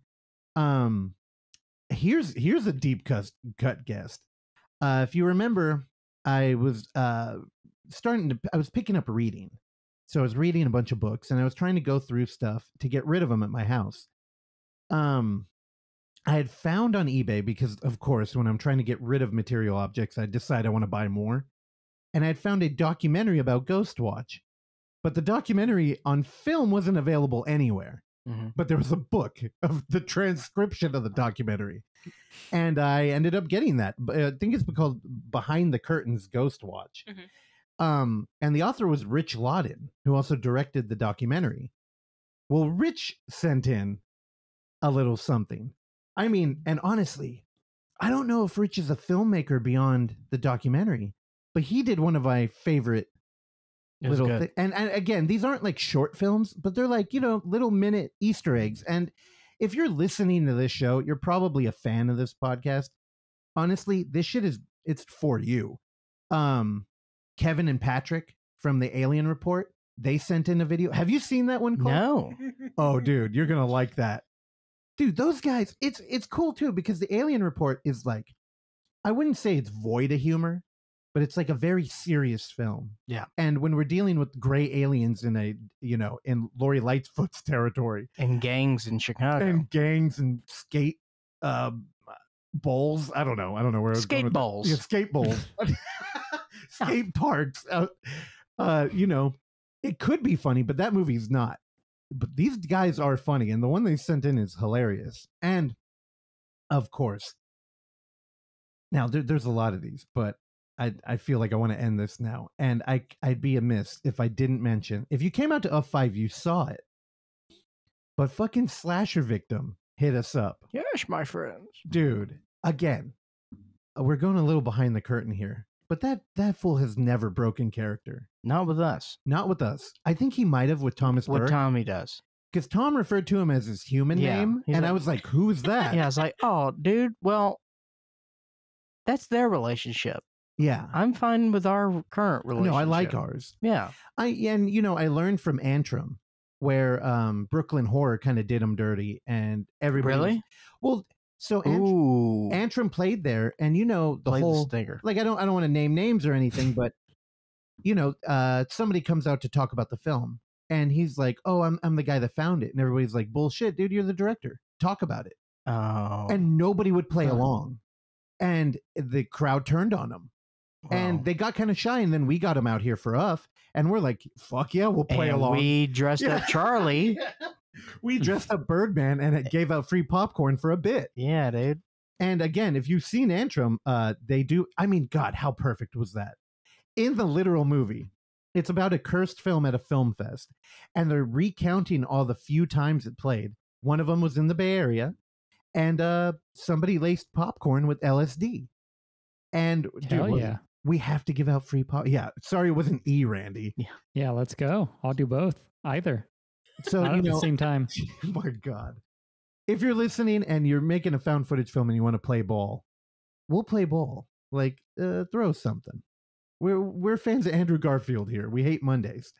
[SPEAKER 2] Here's a deep cut guest. If you remember, I was I was picking up reading. So I was reading a bunch of books and I was trying to go through stuff to get rid of them at my house. I had found on eBay, because of course, when I'm trying to get rid of material objects, I decide I want to buy more. And I had found a documentary about Ghostwatch, but the documentary on film wasn't available anywhere.
[SPEAKER 1] Mm-hmm.
[SPEAKER 2] But there was a book of the transcription of the documentary. And I ended up getting that. I think it's called Behind the Curtains Ghostwatch. Mm-hmm. And the author was Rich Lawton, who also directed the documentary. Well, Rich sent in a little something. I mean, and honestly, I don't know if Rich is a filmmaker beyond the documentary, but he did one of my favorite little things. And again, these aren't like short films, but they're like, you know, little minute Easter eggs. And if you're listening to this show, you're probably a fan of this podcast. Honestly, this shit it's for you. Kevin and Patrick from the Alien Report, they sent in a video. Have you seen that one, Cole?
[SPEAKER 1] No.
[SPEAKER 2] Oh, dude, you're going to like that. Dude, those guys, it's cool too, because the Alien Report is like, I wouldn't say it's void of humor, but it's like a very serious film.
[SPEAKER 1] Yeah.
[SPEAKER 2] And when we're dealing with gray aliens in in Lori Lightfoot's territory.
[SPEAKER 1] And gangs in Chicago.
[SPEAKER 2] And gangs and skate bowls. I don't know where I was going with
[SPEAKER 1] bowls.
[SPEAKER 2] Yeah, skate bowls. Skate parks. You know, it could be funny, but that movie's not. But these guys are funny, and the one they sent in is hilarious. And of course, now there's a lot of these, but I feel like I want to end this now. And I'd be amiss if I didn't mention, if you came out to F5, you saw it. But fucking Slasher Victim hit us up.
[SPEAKER 1] Yes, my friends.
[SPEAKER 2] Dude, again, we're going a little behind the curtain here. But that fool has never broken character.
[SPEAKER 1] Not with us.
[SPEAKER 2] Not with us. I think he might have with Thomas Burke.
[SPEAKER 1] What Tommy does.
[SPEAKER 2] Because Tom referred to him as his human name. And I was like, who's that?
[SPEAKER 1] Yeah, I was like, oh, dude, well, that's their relationship.
[SPEAKER 2] Yeah.
[SPEAKER 1] I'm fine with our current relationship.
[SPEAKER 2] No, I like ours.
[SPEAKER 1] Yeah.
[SPEAKER 2] I learned from Antrim where Brooklyn Horror kind of did him dirty, and everybody.
[SPEAKER 1] Really?
[SPEAKER 2] Well, so
[SPEAKER 1] Ooh.
[SPEAKER 2] Antrim played there, and the
[SPEAKER 1] Played
[SPEAKER 2] whole
[SPEAKER 1] the stinger.
[SPEAKER 2] like I don't want to name names or anything, but somebody comes out to talk about the film, and he's like, "Oh, I'm the guy that found it," and everybody's like, "Bullshit, dude! You're the director. Talk about it."
[SPEAKER 1] Oh.
[SPEAKER 2] And nobody would play
[SPEAKER 1] Huh.
[SPEAKER 2] along, and the crowd turned on him. And
[SPEAKER 1] Wow.
[SPEAKER 2] they got kind of shy, and then we got him out here for us, and we're like, "Fuck yeah, we'll play
[SPEAKER 1] And
[SPEAKER 2] along."
[SPEAKER 1] we dressed up Charlie.
[SPEAKER 2] We dressed up Birdman, and it gave out free popcorn for a bit.
[SPEAKER 1] Yeah, dude.
[SPEAKER 2] And again, if you've seen Antrim, they do. I mean, God, how perfect was that? In the literal movie, it's about a cursed film at a film fest, and they're recounting all the few times it played. One of them was in the Bay Area, and somebody laced popcorn with LSD. And
[SPEAKER 3] Hell
[SPEAKER 2] dude,
[SPEAKER 3] yeah.
[SPEAKER 2] we have to give out free pop. Yeah, sorry, it wasn't Randy.
[SPEAKER 3] Yeah, let's go. I'll do both. Either.
[SPEAKER 2] So
[SPEAKER 3] Not at the same time.
[SPEAKER 2] Oh my God. If you're listening and you're making a found footage film and you want to play ball, we'll play ball. Like, throw something. We're fans of Andrew Garfield here. We hate Mondays.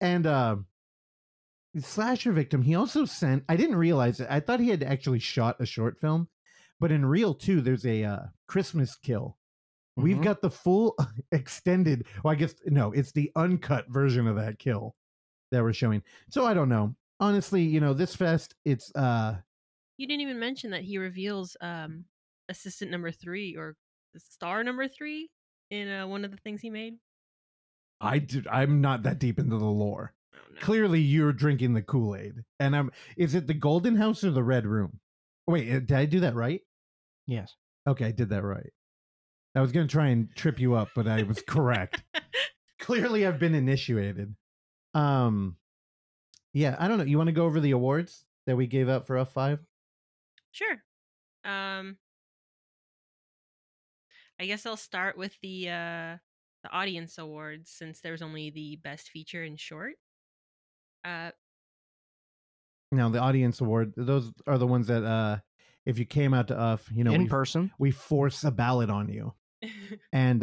[SPEAKER 2] And slasher victim, he also sent, I didn't realize it. I thought he had actually shot a short film, but in Reel 2, there's a Christmas Kill. We've
[SPEAKER 1] Mhm.
[SPEAKER 2] got the full extended, well, I guess, no, it's the uncut version of that kill that we're showing. So I don't know. Honestly, this fest, it's
[SPEAKER 4] You didn't even mention that he reveals assistant number 3 or the star number 3 in one of the things he made.
[SPEAKER 2] I'm not that deep into the lore.
[SPEAKER 4] Oh, no.
[SPEAKER 2] Clearly you're drinking the Kool-Aid. And is it the Golden House or the Red Room? Wait, did I do that right?
[SPEAKER 1] Yes.
[SPEAKER 2] Okay, I did that right. I was going to try and trip you up, but I was correct. Clearly I've been initiated. Yeah, I don't know. You want to go over the awards that we gave out for F5?
[SPEAKER 4] Sure. I guess I'll start with the audience awards since there's only the best feature in short.
[SPEAKER 2] Now, the audience award, those are the ones that if you came out to UF,
[SPEAKER 1] In person.
[SPEAKER 2] we force a ballot on you. And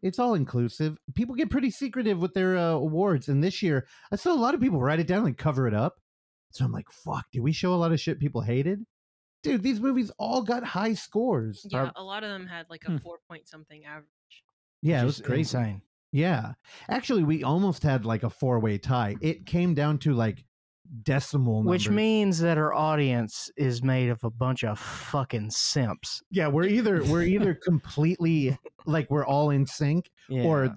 [SPEAKER 2] it's all inclusive. People get pretty secretive with their awards, and this year I saw a lot of people write it down and cover it up. So I'm like, fuck, did we show a lot of shit people hated? Dude, these movies all got high scores.
[SPEAKER 4] Yeah, a lot of them had like a 4 point something average.
[SPEAKER 2] Yeah, it was
[SPEAKER 1] Just
[SPEAKER 2] crazy.
[SPEAKER 1] insane.
[SPEAKER 2] Yeah, actually, we almost had like a 4-way tie. It came down to like decimal numbers.
[SPEAKER 1] Which means that our audience is made of a bunch of fucking simps.
[SPEAKER 2] Yeah, we're either completely like we're all in sync, or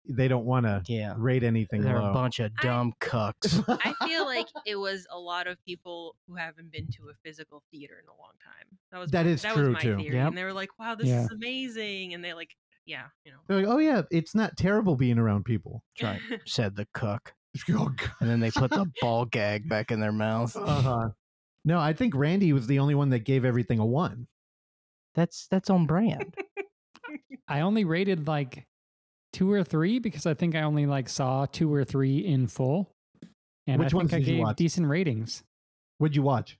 [SPEAKER 2] they don't want to rate anything
[SPEAKER 1] They're
[SPEAKER 2] low.
[SPEAKER 1] a bunch of dumb cucks.
[SPEAKER 4] I feel like it was a lot of people who haven't been to a physical theater in a long time. That was
[SPEAKER 2] true,
[SPEAKER 4] my
[SPEAKER 2] too.
[SPEAKER 4] theory.
[SPEAKER 1] Yep.
[SPEAKER 4] And they were like, wow, this is amazing. And they like, yeah,
[SPEAKER 2] They're like, oh yeah, it's not terrible being around people.
[SPEAKER 1] That's right, said the cook.
[SPEAKER 2] Oh, God.
[SPEAKER 1] And then they put the ball gag back in their mouth.
[SPEAKER 2] No, I think Randy was the only one that gave everything a 1.
[SPEAKER 1] That's on brand.
[SPEAKER 3] I only rated like 2 or 3 because I think I only like saw 2 or 3 in full. And
[SPEAKER 2] Which
[SPEAKER 3] I
[SPEAKER 2] ones
[SPEAKER 3] think I
[SPEAKER 2] did you
[SPEAKER 3] gave
[SPEAKER 2] watch?
[SPEAKER 3] decent ratings.
[SPEAKER 2] What'd you watch?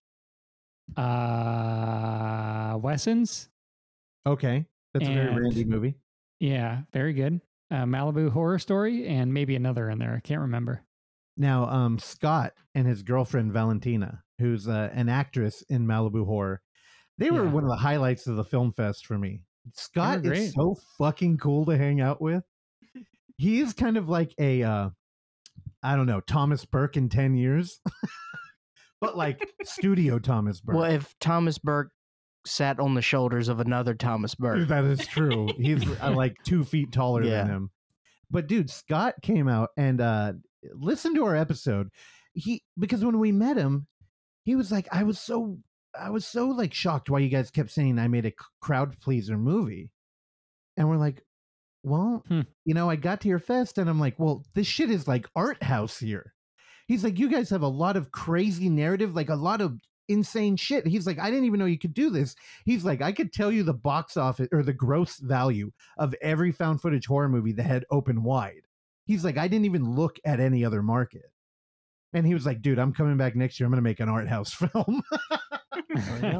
[SPEAKER 3] Wesson's.
[SPEAKER 2] Okay, that's a very
[SPEAKER 3] And-
[SPEAKER 2] Randy movie.
[SPEAKER 3] Yeah, very good. Malibu Horror Story and maybe another in there. I can't remember.
[SPEAKER 2] Now, Scott and his girlfriend Valentina, who's an actress in Malibu Horror, they were
[SPEAKER 3] Yeah.
[SPEAKER 2] one of the highlights of the film fest for me. Scott
[SPEAKER 3] They were
[SPEAKER 2] is
[SPEAKER 3] great.
[SPEAKER 2] so fucking cool to hang out with. He is kind of like a, I don't know, Thomas Burke in 10 years, but like studio Thomas Burke.
[SPEAKER 1] Well, if Thomas Burke sat on the shoulders of another Thomas Burke.
[SPEAKER 2] That is true. He's like 2 feet taller than him. But dude, Scott came out and listened to our episode. Because when we met him, he was like, I was so like shocked why you guys kept saying I made a crowd pleaser movie. And we're like, well, I got to your fest and I'm like, well, this shit is like art house here. He's like, you guys have a lot of crazy narrative, like a lot of insane shit. He's like, I didn't even know you could do this. He's like, I could tell you the box office or the gross value of every found footage horror movie that had opened wide. He's like, I didn't even look at any other market. And he was like, dude, I'm coming back next year. I'm going to make an art house film.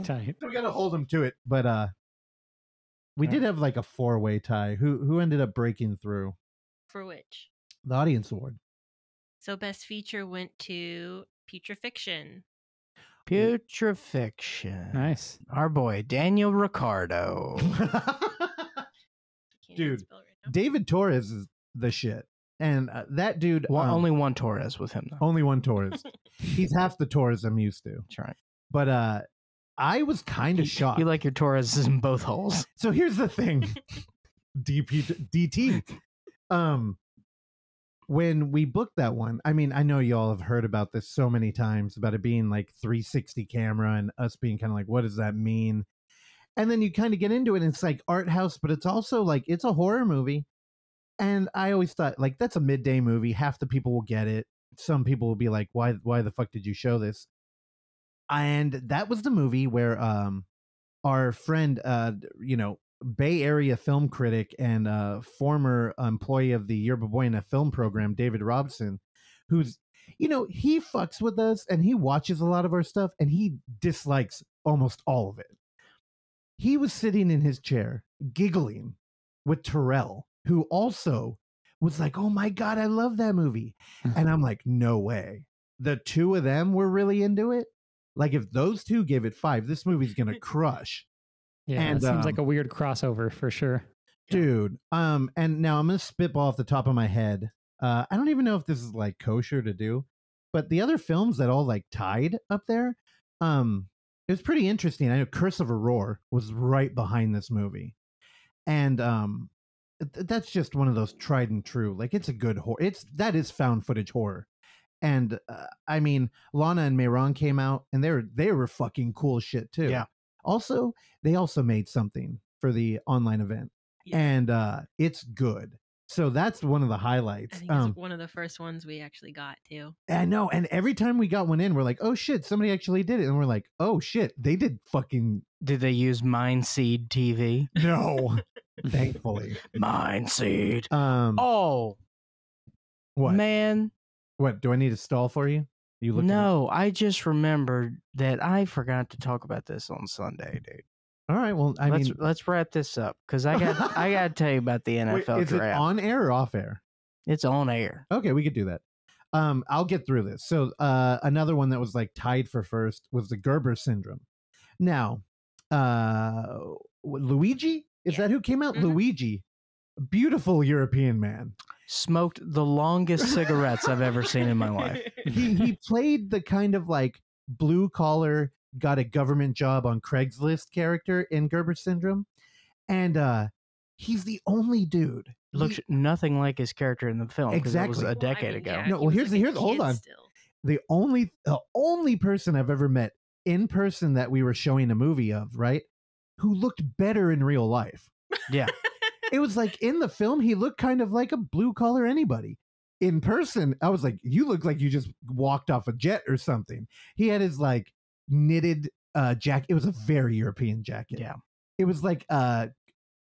[SPEAKER 3] Tight.
[SPEAKER 2] We got to hold him to it. But we did have like a 4-way tie. Who ended up breaking through?
[SPEAKER 4] For which?
[SPEAKER 2] The audience award.
[SPEAKER 4] So best feature went to Putrefaction.
[SPEAKER 1] Putrefaction.
[SPEAKER 3] Nice.
[SPEAKER 1] Our boy, Daniel Ricciardo.
[SPEAKER 4] Can't
[SPEAKER 2] Dude,
[SPEAKER 4] spell it right now.
[SPEAKER 2] David Torres is the shit. And that dude...
[SPEAKER 1] Only one Torres with him, though.
[SPEAKER 2] Only one Torres. He's half the Torres I'm used to.
[SPEAKER 1] That's right.
[SPEAKER 2] But I was kind of shocked.
[SPEAKER 1] You like your Torres in both holes.
[SPEAKER 2] So here's the thing. DT. When we booked that one, I mean, I know y'all have heard about this so many times about it being like 360 camera and us being kind of like, what does that mean? And then you kind of get into it and it's like art house, but it's also like, it's a horror movie. And I always thought like, that's a midday movie. Half the people will get it. Some people will be like, why the fuck did you show this? And that was the movie where our friend, Bay Area film critic and former employee of the Yerba Buena film program, David Robson, who's, he fucks with us and he watches a lot of our stuff and he dislikes almost all of it. He was sitting in his chair giggling with Terrell, who also was like, oh my God, I love that movie. And I'm like, no way. The two of them were really into it. Like if those two gave it 5, this movie's going to crush.
[SPEAKER 3] Yeah,
[SPEAKER 2] And,
[SPEAKER 3] it seems like a weird crossover for sure.
[SPEAKER 2] Dude. And now I'm going to spitball off the top of my head. I don't even know if this is like kosher to do, but the other films that all like tied up there, it was pretty interesting. I know Curse of Aurora was right behind this movie. And that's just one of those tried and true. Like it's a good horror. That is found footage horror. And I mean, Lana and Mayron came out and they were fucking cool shit too.
[SPEAKER 1] Yeah.
[SPEAKER 2] Also, they also made something for the online event.
[SPEAKER 4] Yeah.
[SPEAKER 2] And it's good. So that's one of the highlights.
[SPEAKER 4] I think it's one of the first ones we actually got too.
[SPEAKER 2] I know. And every time we got one in, we're like, oh shit, somebody actually did it. And we're like, oh shit, they did fucking.
[SPEAKER 1] Did they use Mindseed TV?
[SPEAKER 2] No. Thankfully.
[SPEAKER 1] Mindseed.
[SPEAKER 2] What?
[SPEAKER 1] Man.
[SPEAKER 2] What? Do I need to stall for you? You look.
[SPEAKER 1] No, I just remembered that I forgot to talk about this on Sunday, dude.
[SPEAKER 2] All right. Well,
[SPEAKER 1] let's wrap this up because I got to tell you about the NFL
[SPEAKER 2] Wait, is
[SPEAKER 1] draft.
[SPEAKER 2] it on air or off air?
[SPEAKER 1] It's on air.
[SPEAKER 2] Okay, we could do that. I'll get through this. So another one that was like tied for first was the Gerber syndrome. Now, Luigi, is that who came out?
[SPEAKER 4] Mm-hmm.
[SPEAKER 2] Luigi, beautiful European man.
[SPEAKER 1] Smoked the longest cigarettes I've ever seen in my life.
[SPEAKER 2] He played the kind of like blue collar, got a government job on Craigslist character in Gerber syndrome. And he's the only dude.
[SPEAKER 1] Looks nothing like his character in the film.
[SPEAKER 2] Exactly.
[SPEAKER 1] It was a decade ago.
[SPEAKER 2] No, well, here's hold on.
[SPEAKER 4] Still.
[SPEAKER 2] The only person I've ever met in person that we were showing a movie of, right? Who looked better in real life.
[SPEAKER 1] Yeah.
[SPEAKER 2] It was like in the film, he looked kind of like a blue collar anybody. In person, I was like, you look like you just walked off a jet or something. He had his like knitted jacket. It was a very European jacket.
[SPEAKER 1] Yeah.
[SPEAKER 2] It was like I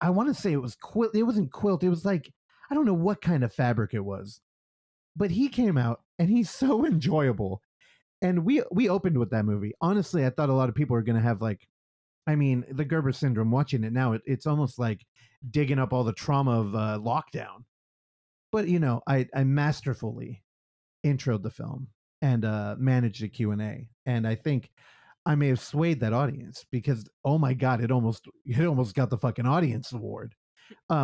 [SPEAKER 2] want to say it was quilt. It wasn't quilt. It was like, I don't know what kind of fabric it was. But he came out and he's so enjoyable. And we opened with that movie. Honestly, I thought a lot of people were going to have like, I mean, the Gerber syndrome, watching it now, it's almost like digging up all the trauma of lockdown. But, I masterfully introed the film and managed a Q&A. And I think I may have swayed that audience because, oh my God, it almost got the fucking audience award,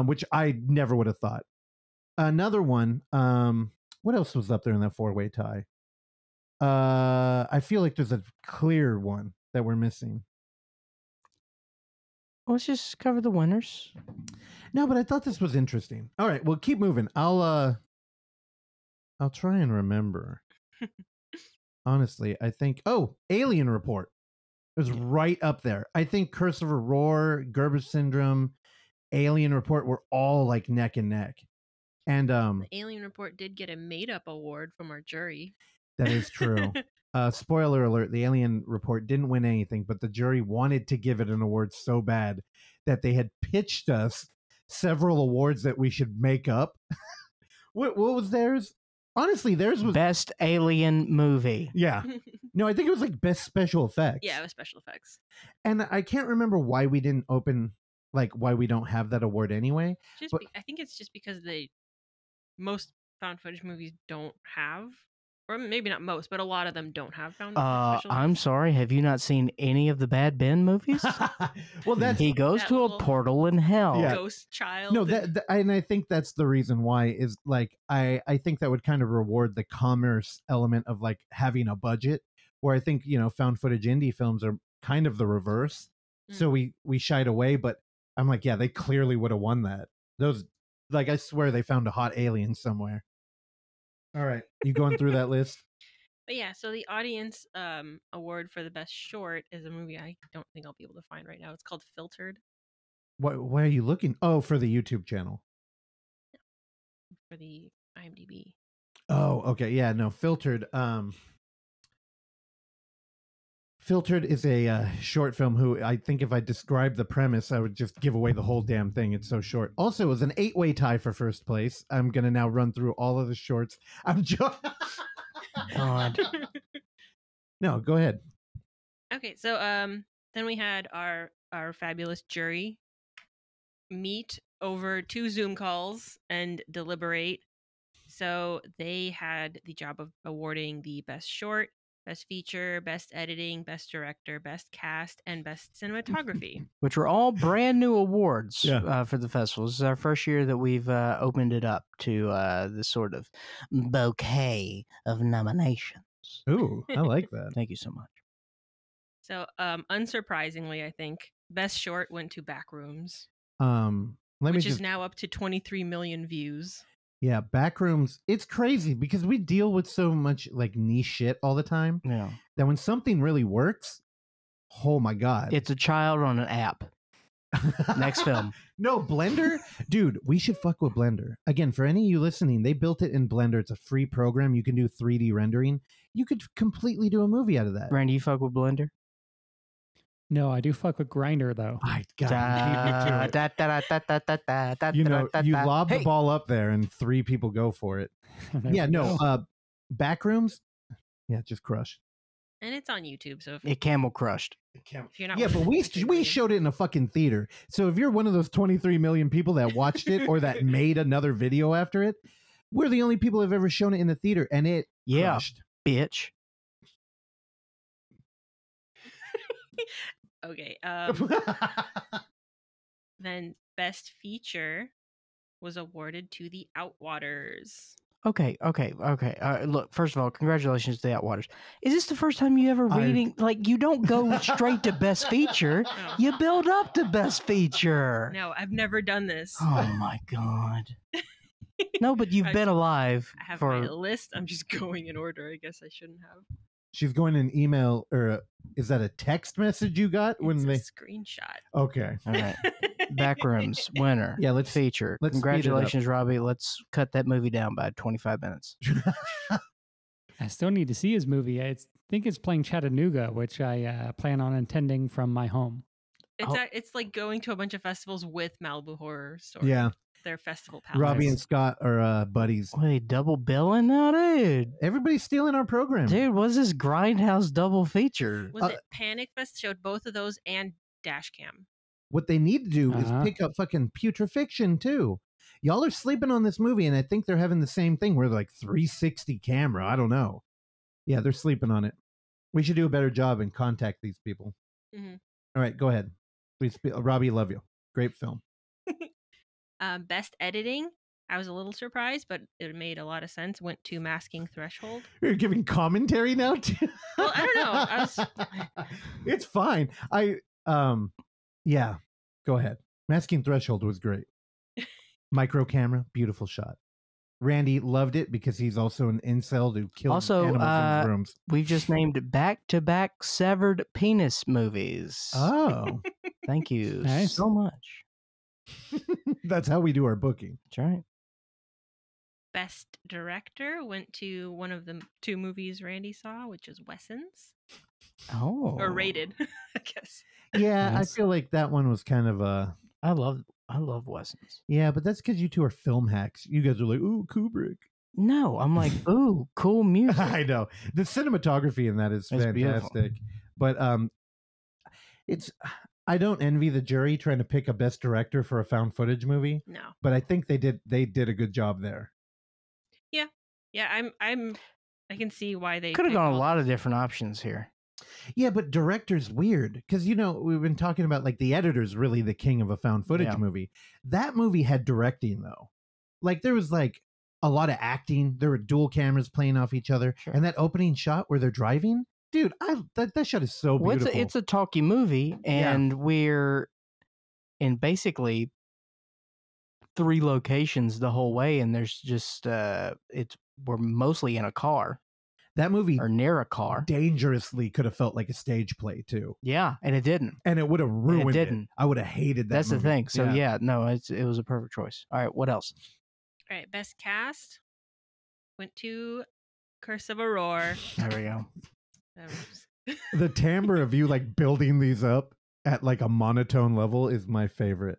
[SPEAKER 2] which I never would have thought. Another one, what else was up there in that 4-way tie? I feel like there's a clear one that we're missing.
[SPEAKER 1] Let's just cover the winners.
[SPEAKER 2] No, but I thought this was interesting. All right, well, keep moving. I'll try and remember. Honestly, I think Alien Report was right up there. I think Curse of Aurora, Gerber syndrome, Alien Report were all like neck and neck. And
[SPEAKER 4] the Alien Report did get a made-up award from our jury.
[SPEAKER 2] That is true. Spoiler alert, the Alien Report didn't win anything, but the jury wanted to give it an award so bad that they had pitched us several awards that we should make up. What was theirs? Honestly, theirs was
[SPEAKER 1] Best Alien Movie.
[SPEAKER 2] Yeah. No, I think it was like Best Special Effects.
[SPEAKER 4] Yeah, it was special effects.
[SPEAKER 2] And I can't remember why we didn't open, like why we don't have that award anyway.
[SPEAKER 4] I think it's just because most found footage movies don't have, or maybe not most, but a lot of them don't have found special
[SPEAKER 1] I'm
[SPEAKER 4] effects.
[SPEAKER 1] sorry. Have you not seen any of the Bad Ben movies?
[SPEAKER 2] Well, that's
[SPEAKER 1] He goes
[SPEAKER 4] That
[SPEAKER 1] to a
[SPEAKER 4] little
[SPEAKER 1] portal in hell.
[SPEAKER 2] Yeah.
[SPEAKER 4] Ghost child.
[SPEAKER 2] no, and I think that's the reason why is like I think that would kind of reward the commerce element of like having a budget, where I think found footage indie films are kind of the reverse. So we shied away, but I'm like, yeah, they clearly would have won that. Those, like, I swear they found a hot alien somewhere. All right, you going through that list?
[SPEAKER 4] But yeah, so the audience award for the best short is a movie I don't think I'll be able to find right now. It's called Filtered
[SPEAKER 2] Why are you looking? Oh, for the YouTube channel.
[SPEAKER 4] for the IMDb.
[SPEAKER 2] Oh, okay. Yeah, no, Filtered. Filtered is a short film who I think if I described the premise, I would just give away the whole damn thing. It's so short. Also, it was an 8-way tie for first place. I'm going to now run through all of the shorts. I'm just...
[SPEAKER 1] God.
[SPEAKER 2] No, go ahead.
[SPEAKER 4] Okay, so then we had our fabulous jury meet over 2 Zoom calls and deliberate. So they had the job of awarding the best short, best feature, best editing, best director, best cast, and best cinematography.
[SPEAKER 1] Which were all brand new awards
[SPEAKER 2] Yeah.
[SPEAKER 1] for the festival. This is our first year that we've opened it up to this sort of bouquet of nominations.
[SPEAKER 2] Ooh, I like that.
[SPEAKER 1] Thank you so much.
[SPEAKER 4] So unsurprisingly, I think best short went to Backrooms,
[SPEAKER 2] Which
[SPEAKER 4] is now up to 23 million views.
[SPEAKER 2] Yeah, Backrooms. It's crazy because we deal with so much like niche shit all the time
[SPEAKER 1] Yeah.
[SPEAKER 2] that when something really works, oh my god.
[SPEAKER 1] It's a child on an app. Next film.
[SPEAKER 2] No, Blender? Dude, we should fuck with Blender. Again, for any of you listening, they built it in Blender. It's a free program. You can do 3D rendering. You could completely do a movie out of that.
[SPEAKER 1] Randy, you fuck with Blender?
[SPEAKER 3] No, I do fuck with Grinder though.
[SPEAKER 2] I got you lob the ball up there and 3 people go for it.
[SPEAKER 3] There we go.
[SPEAKER 2] Backrooms? Yeah, just crush.
[SPEAKER 4] And it's on YouTube, so
[SPEAKER 1] It camel crushed.
[SPEAKER 4] if you're not
[SPEAKER 2] Yeah, but we showed it in a fucking theater. So if you're one of those 23 million people that watched it or that made another video after it, we're the only people who have ever shown it in the theater, and it crushed.
[SPEAKER 1] Bitch.
[SPEAKER 4] Okay. Then best feature was awarded to The Outwaters.
[SPEAKER 1] Okay. Look, first of all, congratulations to the Outwaters. Is this the first time you ever reading? Like, you don't go straight to best feature.
[SPEAKER 4] No.
[SPEAKER 1] You build up to best feature.
[SPEAKER 4] No, I've never done this.
[SPEAKER 1] Oh my god. No, but you've been alive
[SPEAKER 4] I have
[SPEAKER 1] for.
[SPEAKER 4] my list. I'm just going in order. I guess I shouldn't have.
[SPEAKER 2] She's going in email, or is that a text message you got when
[SPEAKER 4] It's
[SPEAKER 2] they?
[SPEAKER 4] a screenshot.
[SPEAKER 2] Okay.
[SPEAKER 1] All right. Backrooms winner.
[SPEAKER 2] Yeah, let's
[SPEAKER 1] Feature.
[SPEAKER 2] let's speed it up.
[SPEAKER 1] Congratulations, Robbie. Let's cut that movie down by 25 minutes.
[SPEAKER 3] I still need to see his movie. I think it's playing Chattanooga, which I plan on attending from my home.
[SPEAKER 4] It's like going to a bunch of festivals with Malibu Horror Story.
[SPEAKER 2] Yeah,
[SPEAKER 4] Their festival palace.
[SPEAKER 2] Robbie and Scott are buddies.
[SPEAKER 1] Wait, double billing now, dude?
[SPEAKER 2] Everybody's stealing our program.
[SPEAKER 1] Dude, what's this Grindhouse double feature?
[SPEAKER 4] Was it Panic Fest? Showed both of those and Dashcam.
[SPEAKER 2] What they need to do is
[SPEAKER 3] Uh-huh.
[SPEAKER 2] pick up fucking Putrefiction too. Y'all are sleeping on this movie, and I think they're having the same thing where they're like 360 camera. I don't know. Yeah, they're sleeping on it. We should do a better job and contact these people.
[SPEAKER 4] Mhm.
[SPEAKER 2] All right, go ahead. Please, Robbie, love you. Great film.
[SPEAKER 4] Best editing. I was a little surprised, but it made a lot of sense. Went to Masking Threshold.
[SPEAKER 2] You're giving commentary now too.
[SPEAKER 4] Well, I don't know.
[SPEAKER 2] It's fine. Yeah. Go ahead. Masking Threshold was great. Micro camera, beautiful shot. Randy loved it because he's also an incel who kills
[SPEAKER 1] Also,
[SPEAKER 2] animals in his rooms.
[SPEAKER 1] We've just named back-to-back severed penis movies.
[SPEAKER 2] Oh,
[SPEAKER 1] Thank you
[SPEAKER 3] Nice.
[SPEAKER 1] so much.
[SPEAKER 2] that's how we do our booking.
[SPEAKER 1] That's right.
[SPEAKER 4] Best director went to one of the 2 movies Randy saw, which is Wesson's.
[SPEAKER 1] Oh.
[SPEAKER 4] Or rated, I guess.
[SPEAKER 2] Yeah,
[SPEAKER 3] Nice.
[SPEAKER 2] I feel like that one was kind of
[SPEAKER 1] I love Wesson's.
[SPEAKER 2] yeah, but that's because you two are film hacks. You guys are like, ooh, Kubrick.
[SPEAKER 1] No, I'm like, ooh, cool music.
[SPEAKER 2] I know the cinematography in that is
[SPEAKER 1] It's beautiful.
[SPEAKER 2] fantastic, but I don't envy the jury trying to pick a best director for a found footage movie,
[SPEAKER 4] No.
[SPEAKER 2] but I think they did a good job there.
[SPEAKER 4] Yeah, I can see why they
[SPEAKER 1] Could have
[SPEAKER 4] picked
[SPEAKER 1] gone a
[SPEAKER 4] all
[SPEAKER 1] lot of
[SPEAKER 4] those.
[SPEAKER 1] different options here.
[SPEAKER 2] Yeah, but director's weird because we've been talking about like the editor's really the king of a found footage
[SPEAKER 1] Yeah.
[SPEAKER 2] movie. That movie had directing though, like there was like a lot of acting. There were dual cameras playing off each other,
[SPEAKER 1] Sure.
[SPEAKER 2] and that opening shot where they're driving, dude, that shot is so
[SPEAKER 1] Well,
[SPEAKER 2] beautiful.
[SPEAKER 1] it's a talkie movie, and we're in basically 3 locations the whole way, and there's just we're mostly in a car
[SPEAKER 2] that movie
[SPEAKER 1] or near a car.
[SPEAKER 2] dangerously could have felt like a stage play too,
[SPEAKER 1] Yeah, and it didn't.
[SPEAKER 2] and it would have ruined it.
[SPEAKER 1] didn't.
[SPEAKER 2] I would have hated that.
[SPEAKER 1] That's
[SPEAKER 2] movie.
[SPEAKER 1] the thing. So yeah, no, it was a perfect choice. All right, what else?
[SPEAKER 4] All right, best cast went to Curse of Aurora.
[SPEAKER 1] There we go.
[SPEAKER 2] The timbre of you like building these up at like a monotone level is my favorite.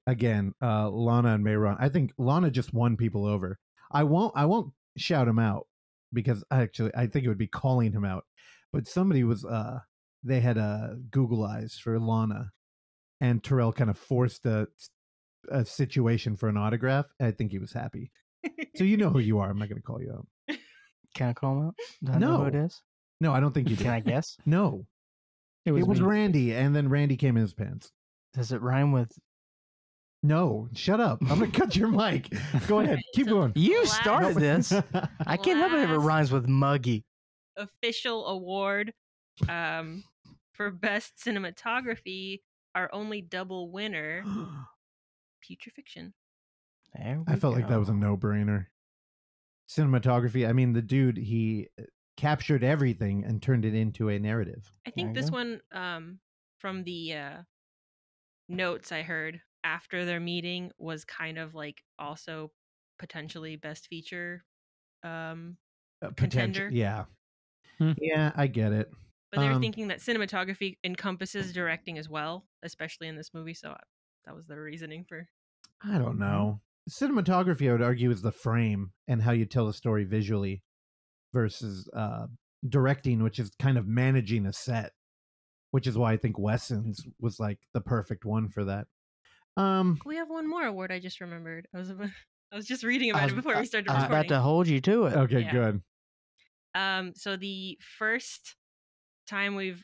[SPEAKER 2] Again, Lana and Mayron. I think Lana just won people over. I won't shout him out because I think it would be calling him out. But somebody was they had Google eyes for Lana, and Terrell kind of forced a situation for an autograph. I think he was happy. So you know who you are. I'm not going to call you out.
[SPEAKER 1] Can I call him out? Do I know who it is?
[SPEAKER 2] No, I don't think you did.
[SPEAKER 1] Can I guess?
[SPEAKER 2] No,
[SPEAKER 3] It was me.
[SPEAKER 2] Randy, and then Randy came in his pants.
[SPEAKER 1] Does it rhyme with?
[SPEAKER 2] No, shut up. I'm going to cut your mic. Go ahead. Keep going.
[SPEAKER 1] You
[SPEAKER 4] Last-
[SPEAKER 1] started this. I can't help it if it
[SPEAKER 4] Last-
[SPEAKER 1] rhymes with muggy.
[SPEAKER 4] Official award for best cinematography, our only double winner, Future Fiction.
[SPEAKER 1] There
[SPEAKER 2] I
[SPEAKER 1] we
[SPEAKER 2] felt like that was a
[SPEAKER 1] go.
[SPEAKER 2] no-brainer. Cinematography, I mean, the dude, he captured everything and turned it into a narrative.
[SPEAKER 4] I think
[SPEAKER 1] There you
[SPEAKER 4] this
[SPEAKER 1] go.
[SPEAKER 4] one from the notes I heard after their meeting was kind of like also potentially best feature contender.
[SPEAKER 2] Yeah.
[SPEAKER 3] Hmm.
[SPEAKER 2] Yeah, I get it.
[SPEAKER 4] But they were thinking that cinematography encompasses directing as well, especially in this movie. So that was their reasoning for.
[SPEAKER 2] I don't know. Cinematography, I would argue, is the frame and how you tell a story visually versus directing, which is kind of managing a set, which is why I think Wesson's was like the perfect one for that.
[SPEAKER 4] We have one more award I just remembered. I was just reading about it before we started
[SPEAKER 1] I was
[SPEAKER 4] recording.
[SPEAKER 1] about to hold you to it.
[SPEAKER 2] Okay,
[SPEAKER 4] Yeah.
[SPEAKER 2] good.
[SPEAKER 4] So the first time it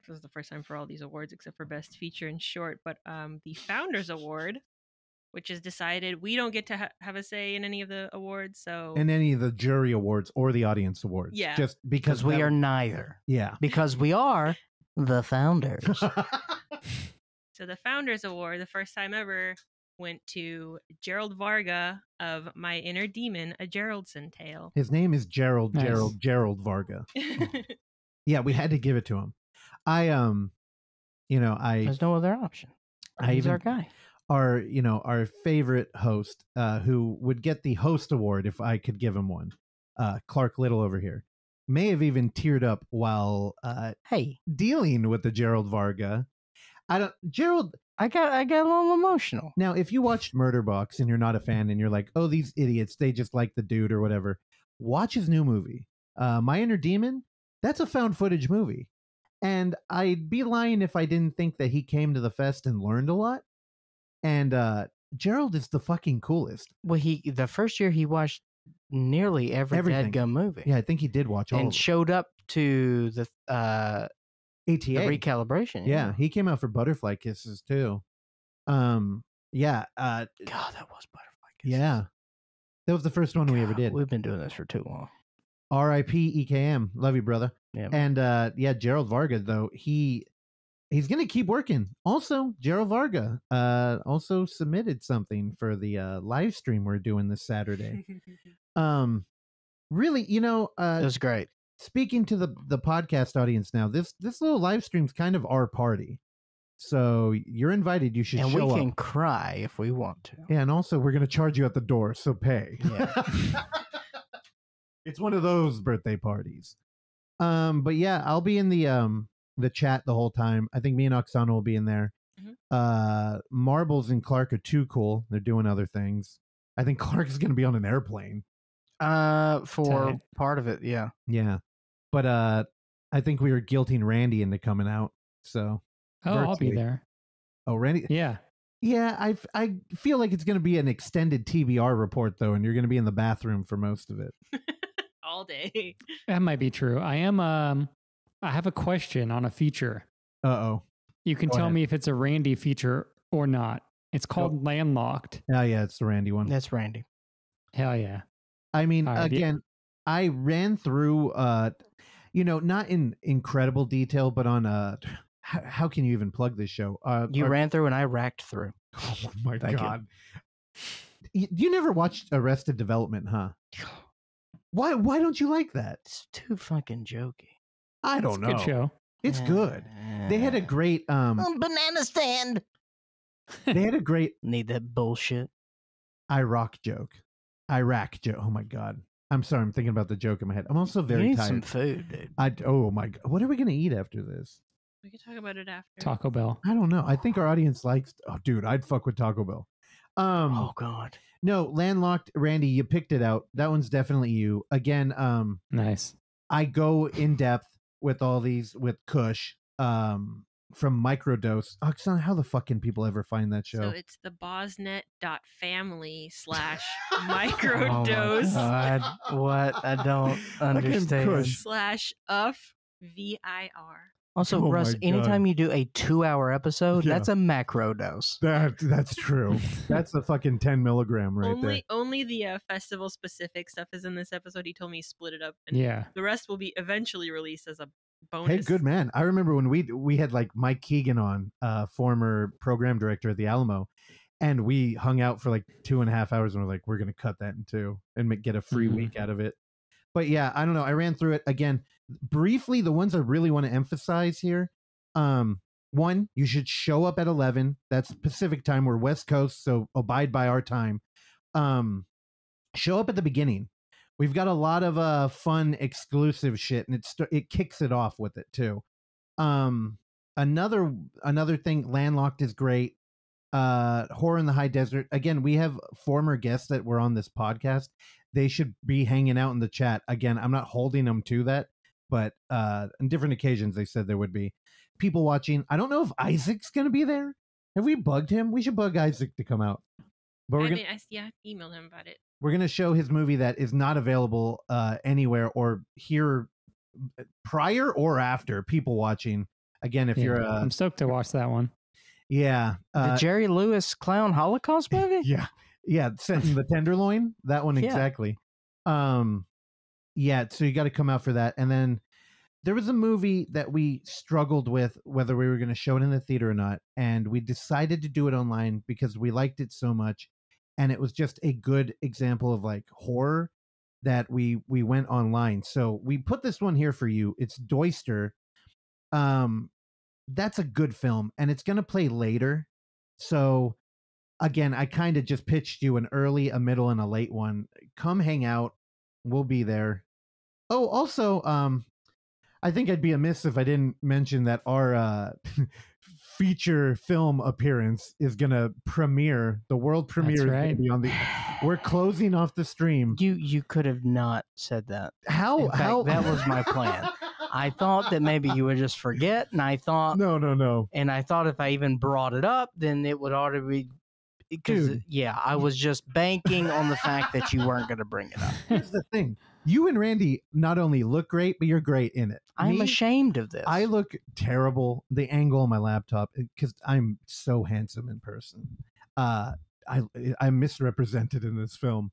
[SPEAKER 4] was the first time for all these awards except for best feature and short, but the Founders Award, which is decided, we don't get to have a say in any of the awards. So
[SPEAKER 2] And any of the jury awards or the audience awards.
[SPEAKER 4] Yeah.
[SPEAKER 2] Just because
[SPEAKER 1] Because we are neither.
[SPEAKER 2] Yeah.
[SPEAKER 1] Because we are the founders.
[SPEAKER 4] So the Founders Award, the first time ever, went to Gerald Varga of My Inner Demon, a Geraldson Tale.
[SPEAKER 2] His name is Gerald
[SPEAKER 3] Nice.
[SPEAKER 2] Gerald Varga. Yeah, we had to give it to him. I
[SPEAKER 1] There's no other option. He's our guy.
[SPEAKER 2] our favorite host, who would get the host award if I could give him one. Clark Little over here may have even teared up while
[SPEAKER 1] Hey,
[SPEAKER 2] dealing with the Gerald Varga. Gerald.
[SPEAKER 1] I got a little emotional.
[SPEAKER 2] Now, if you watched Murder Box and you're not a fan and you're like, oh, these idiots, they just like the dude or whatever, watch his new movie, My Inner Demon. That's a found footage movie. And I'd be lying if I didn't think that he came to the fest and learned a lot. And Gerald is the fucking coolest.
[SPEAKER 1] Well, the first year he watched nearly every
[SPEAKER 2] Everything.
[SPEAKER 1] dadgum movie.
[SPEAKER 2] Yeah, I think he did watch all
[SPEAKER 1] and
[SPEAKER 2] of
[SPEAKER 1] showed up to the
[SPEAKER 2] ATA.
[SPEAKER 1] recalibration.
[SPEAKER 2] Yeah, he came out for Butterfly Kisses too. Yeah.
[SPEAKER 1] God, that was Butterfly Kisses.
[SPEAKER 2] Yeah. That was the first one we ever
[SPEAKER 1] God,
[SPEAKER 2] did.
[SPEAKER 1] We've been doing this for too long.
[SPEAKER 2] R.I.P. EKM. Love you, brother.
[SPEAKER 1] Yeah.
[SPEAKER 2] And yeah, Gerald Varga though, he's gonna keep working. Also, Gerald Varga also submitted something for the live stream we're doing this Saturday. Really,
[SPEAKER 1] It was great.
[SPEAKER 2] speaking to the podcast audience now, this little live stream's kind of our party. So you're invited. You should
[SPEAKER 1] And
[SPEAKER 2] show
[SPEAKER 1] we
[SPEAKER 2] up.
[SPEAKER 1] can cry if we want to.
[SPEAKER 2] Yeah, and also we're gonna charge you at the door, so pay.
[SPEAKER 1] Yeah.
[SPEAKER 2] It's one of those birthday parties. But yeah, I'll be in the chat the whole time. I think me and Oksana will be in there.
[SPEAKER 4] Mhm.
[SPEAKER 2] Marbles and Clark are too cool. They're doing other things. I think Clark is gonna be on an airplane.
[SPEAKER 1] For
[SPEAKER 3] Tight.
[SPEAKER 1] part of it, yeah.
[SPEAKER 2] Yeah. But I think we were guilting Randy into coming out. So
[SPEAKER 3] Oh, I'll be
[SPEAKER 2] virtually.
[SPEAKER 3] there.
[SPEAKER 2] Oh, Randy.
[SPEAKER 3] Yeah.
[SPEAKER 2] Yeah, I feel like it's going to be an extended TBR report though, and you're going to be in the bathroom for most of it.
[SPEAKER 4] All day.
[SPEAKER 3] That might be true. I am. I have a question on a feature.
[SPEAKER 2] Uh-oh.
[SPEAKER 3] You can
[SPEAKER 2] Go
[SPEAKER 3] tell
[SPEAKER 2] ahead.
[SPEAKER 3] me if it's a Randy feature or not. It's called Landlocked.
[SPEAKER 2] Oh yeah, it's the Randy one.
[SPEAKER 1] That's Randy.
[SPEAKER 3] Hell yeah.
[SPEAKER 2] I mean,
[SPEAKER 3] All right,
[SPEAKER 2] again, I ran through, not in incredible detail, but on how can you even plug this show?
[SPEAKER 1] You ran through and I racked through.
[SPEAKER 2] Oh my
[SPEAKER 1] Thank you.
[SPEAKER 2] God. You never watched Arrested Development, huh? Why don't you like that?
[SPEAKER 1] It's too fucking jokey.
[SPEAKER 2] I
[SPEAKER 3] It's
[SPEAKER 2] don't
[SPEAKER 3] a
[SPEAKER 2] know.
[SPEAKER 3] good show.
[SPEAKER 2] It's good. They had a great
[SPEAKER 1] banana stand.
[SPEAKER 2] they had a great
[SPEAKER 1] Need that bullshit.
[SPEAKER 2] Iraq joke. Oh my God. I'm sorry, I'm thinking about the joke in my head. I'm also
[SPEAKER 1] You
[SPEAKER 2] very
[SPEAKER 1] need
[SPEAKER 2] tired.
[SPEAKER 1] some food, dude.
[SPEAKER 2] Oh my God. What are we gonna eat after this?
[SPEAKER 4] We can talk about it after.
[SPEAKER 3] Taco Bell.
[SPEAKER 2] I don't know. I think our audience likes. Oh, dude, I'd fuck with Taco Bell.
[SPEAKER 1] Oh God.
[SPEAKER 2] No, Landlocked, Randy, you picked it out. That one's definitely you. Again,
[SPEAKER 3] Nice.
[SPEAKER 2] I go in depth with all these with Kush, from Microdose. Oksana, how the fuck can people ever find that show?
[SPEAKER 4] So it's the
[SPEAKER 1] Oh my
[SPEAKER 4] bosnet.family/microdose
[SPEAKER 1] God. What? I don't understand.
[SPEAKER 2] Kush.
[SPEAKER 4] /UF VIR.
[SPEAKER 1] Also,
[SPEAKER 2] Oh my
[SPEAKER 1] Russ,
[SPEAKER 2] God.
[SPEAKER 1] anytime you do a 2-hour episode,
[SPEAKER 2] Yeah.
[SPEAKER 1] that's a macro dose.
[SPEAKER 2] That's true. That's a fucking 10 milligram right there.
[SPEAKER 4] Only the festival specific stuff is in this episode. He told me he split it up, and
[SPEAKER 3] Yeah.
[SPEAKER 4] the rest will be eventually released as a bonus.
[SPEAKER 2] Hey, good man. I remember when we had like Mike Keegan on, former program director at the Alamo, and we hung out for like 2.5 hours, and we're like, we're gonna cut that in two and get a free
[SPEAKER 3] Mhm.
[SPEAKER 2] week out of it. But yeah, I don't know. I ran through it again briefly. The ones I really want to emphasize here. One, you should show up at 11. That's Pacific time. We're West Coast, so abide by our time. Show up at the beginning. We've got a lot of fun exclusive shit, and it kicks it off with it too. Another thing, Landlocked is great. Horror in the High Desert. Again, we have former guests that were on this podcast. They should be hanging out in the chat. Again, I'm not holding them to that, but on different occasions they said there would be people watching. I don't know if Isaac's going to be there. Have we bugged him? We should bug Isaac to come out. But
[SPEAKER 4] I emailed him about it.
[SPEAKER 2] we're going to show his movie that is not available anywhere or here prior or after people watching. Again, if you're
[SPEAKER 3] I'm stoked to watch that one.
[SPEAKER 2] yeah,
[SPEAKER 1] The Jerry Lewis Clown Holocaust movie?
[SPEAKER 2] yeah, set in the Tenderloin, that one
[SPEAKER 1] Yeah.
[SPEAKER 2] exactly. Yeah, so you got to come out for that. And then there was a movie that we struggled with whether we were going to show it in the theater or not, and we decided to do it online because we liked it so much, and it was just a good example of like horror that we went online. So we put this one here for you. It's Doister. That's a good film, and it's going to play later. So again, I kind of just pitched you an early, a middle, and a late one. Come hang out. We'll be there. Oh, also, I think I'd be amiss if I didn't mention that our feature film appearance is going to premiere. The world premiere is
[SPEAKER 3] right.
[SPEAKER 2] going to be on the. We're closing off the stream.
[SPEAKER 1] You could have not said that.
[SPEAKER 2] How?
[SPEAKER 1] In fact, that was my plan. I thought that maybe you would just forget, and I thought,
[SPEAKER 2] No.
[SPEAKER 1] and I thought if I even brought it up, then it would already be. Because
[SPEAKER 2] Dude.
[SPEAKER 1] yeah, I was just banking on the fact that you weren't going to bring it up.
[SPEAKER 2] Here's the thing. You and Randy not only look great, but you're great in it.
[SPEAKER 1] I'm
[SPEAKER 2] Me,
[SPEAKER 1] ashamed of this.
[SPEAKER 2] I look terrible. The angle on my laptop, because I'm so handsome in person. I'm misrepresented in this film.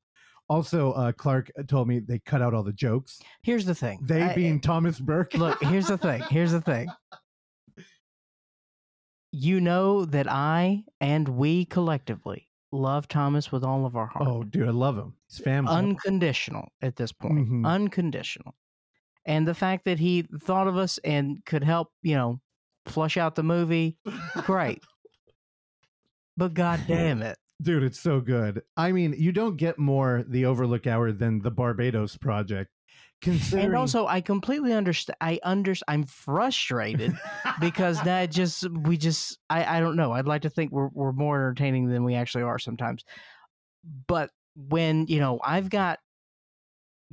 [SPEAKER 2] Also, Clark told me they cut out all the jokes.
[SPEAKER 1] Here's the thing.
[SPEAKER 2] They being Thomas Burke.
[SPEAKER 1] Look, here's the thing. You know that I and we collectively love Thomas with all of our heart.
[SPEAKER 2] Oh, dude, I love him. He's family.
[SPEAKER 1] Unconditional at this point.
[SPEAKER 2] Mhm.
[SPEAKER 1] Unconditional. And the fact that he thought of us and could help, flush out the movie, great. But god damn it.
[SPEAKER 2] Dude, it's so good. I mean, you don't get more The Overlook Hour than the Barbados Project. Considering...
[SPEAKER 1] And also, I completely understand. I'm frustrated because I don't know. I'd like to think we're more entertaining than we actually are sometimes. But when, I've got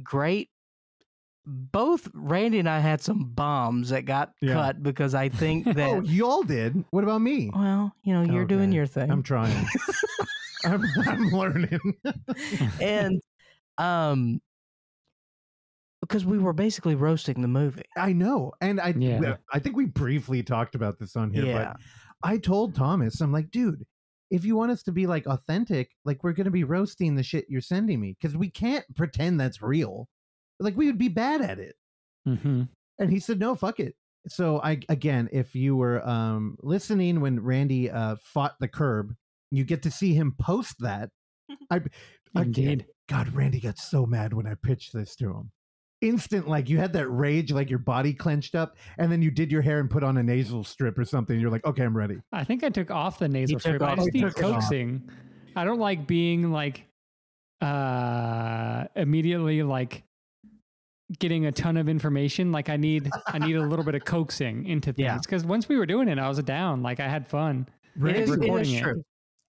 [SPEAKER 1] great both Randy and I had some bombs that got
[SPEAKER 2] Yeah.
[SPEAKER 1] cut because I think that.
[SPEAKER 2] Oh, y'all did. What about me?
[SPEAKER 1] Well, you're doing
[SPEAKER 2] Okay.
[SPEAKER 1] your thing.
[SPEAKER 2] I'm trying. I'm learning.
[SPEAKER 1] And because we were basically roasting the movie.
[SPEAKER 2] I know, and
[SPEAKER 3] Yeah.
[SPEAKER 2] I think we briefly talked about this on here.
[SPEAKER 1] Yeah.
[SPEAKER 2] But I told Thomas, I'm like, dude, if you want us to be like authentic, like we're gonna be roasting the shit you're sending me because we can't pretend that's real. Like we would be bad at it.
[SPEAKER 3] Mm-hmm.
[SPEAKER 2] And he said, no, fuck it. So again, if you were listening when Randy fought the curb, you get to see him post that.
[SPEAKER 3] Indeed.
[SPEAKER 2] God, Randy got so mad when I pitched this to him. Instant, like you had that rage, like your body clenched up, and then you did your hair and put on a nasal strip or something. You're like, okay, I'm ready.
[SPEAKER 3] I think I took off the nasal strip. I
[SPEAKER 1] off-
[SPEAKER 3] just
[SPEAKER 2] he
[SPEAKER 3] need
[SPEAKER 2] took it off.
[SPEAKER 3] coaxing. I don't like being like immediately like getting a ton of information. Like I need a little bit of coaxing into
[SPEAKER 1] Yeah.
[SPEAKER 3] things. Because once we were doing it, I was down. Like I had fun.
[SPEAKER 1] It is
[SPEAKER 3] recording it.
[SPEAKER 1] true.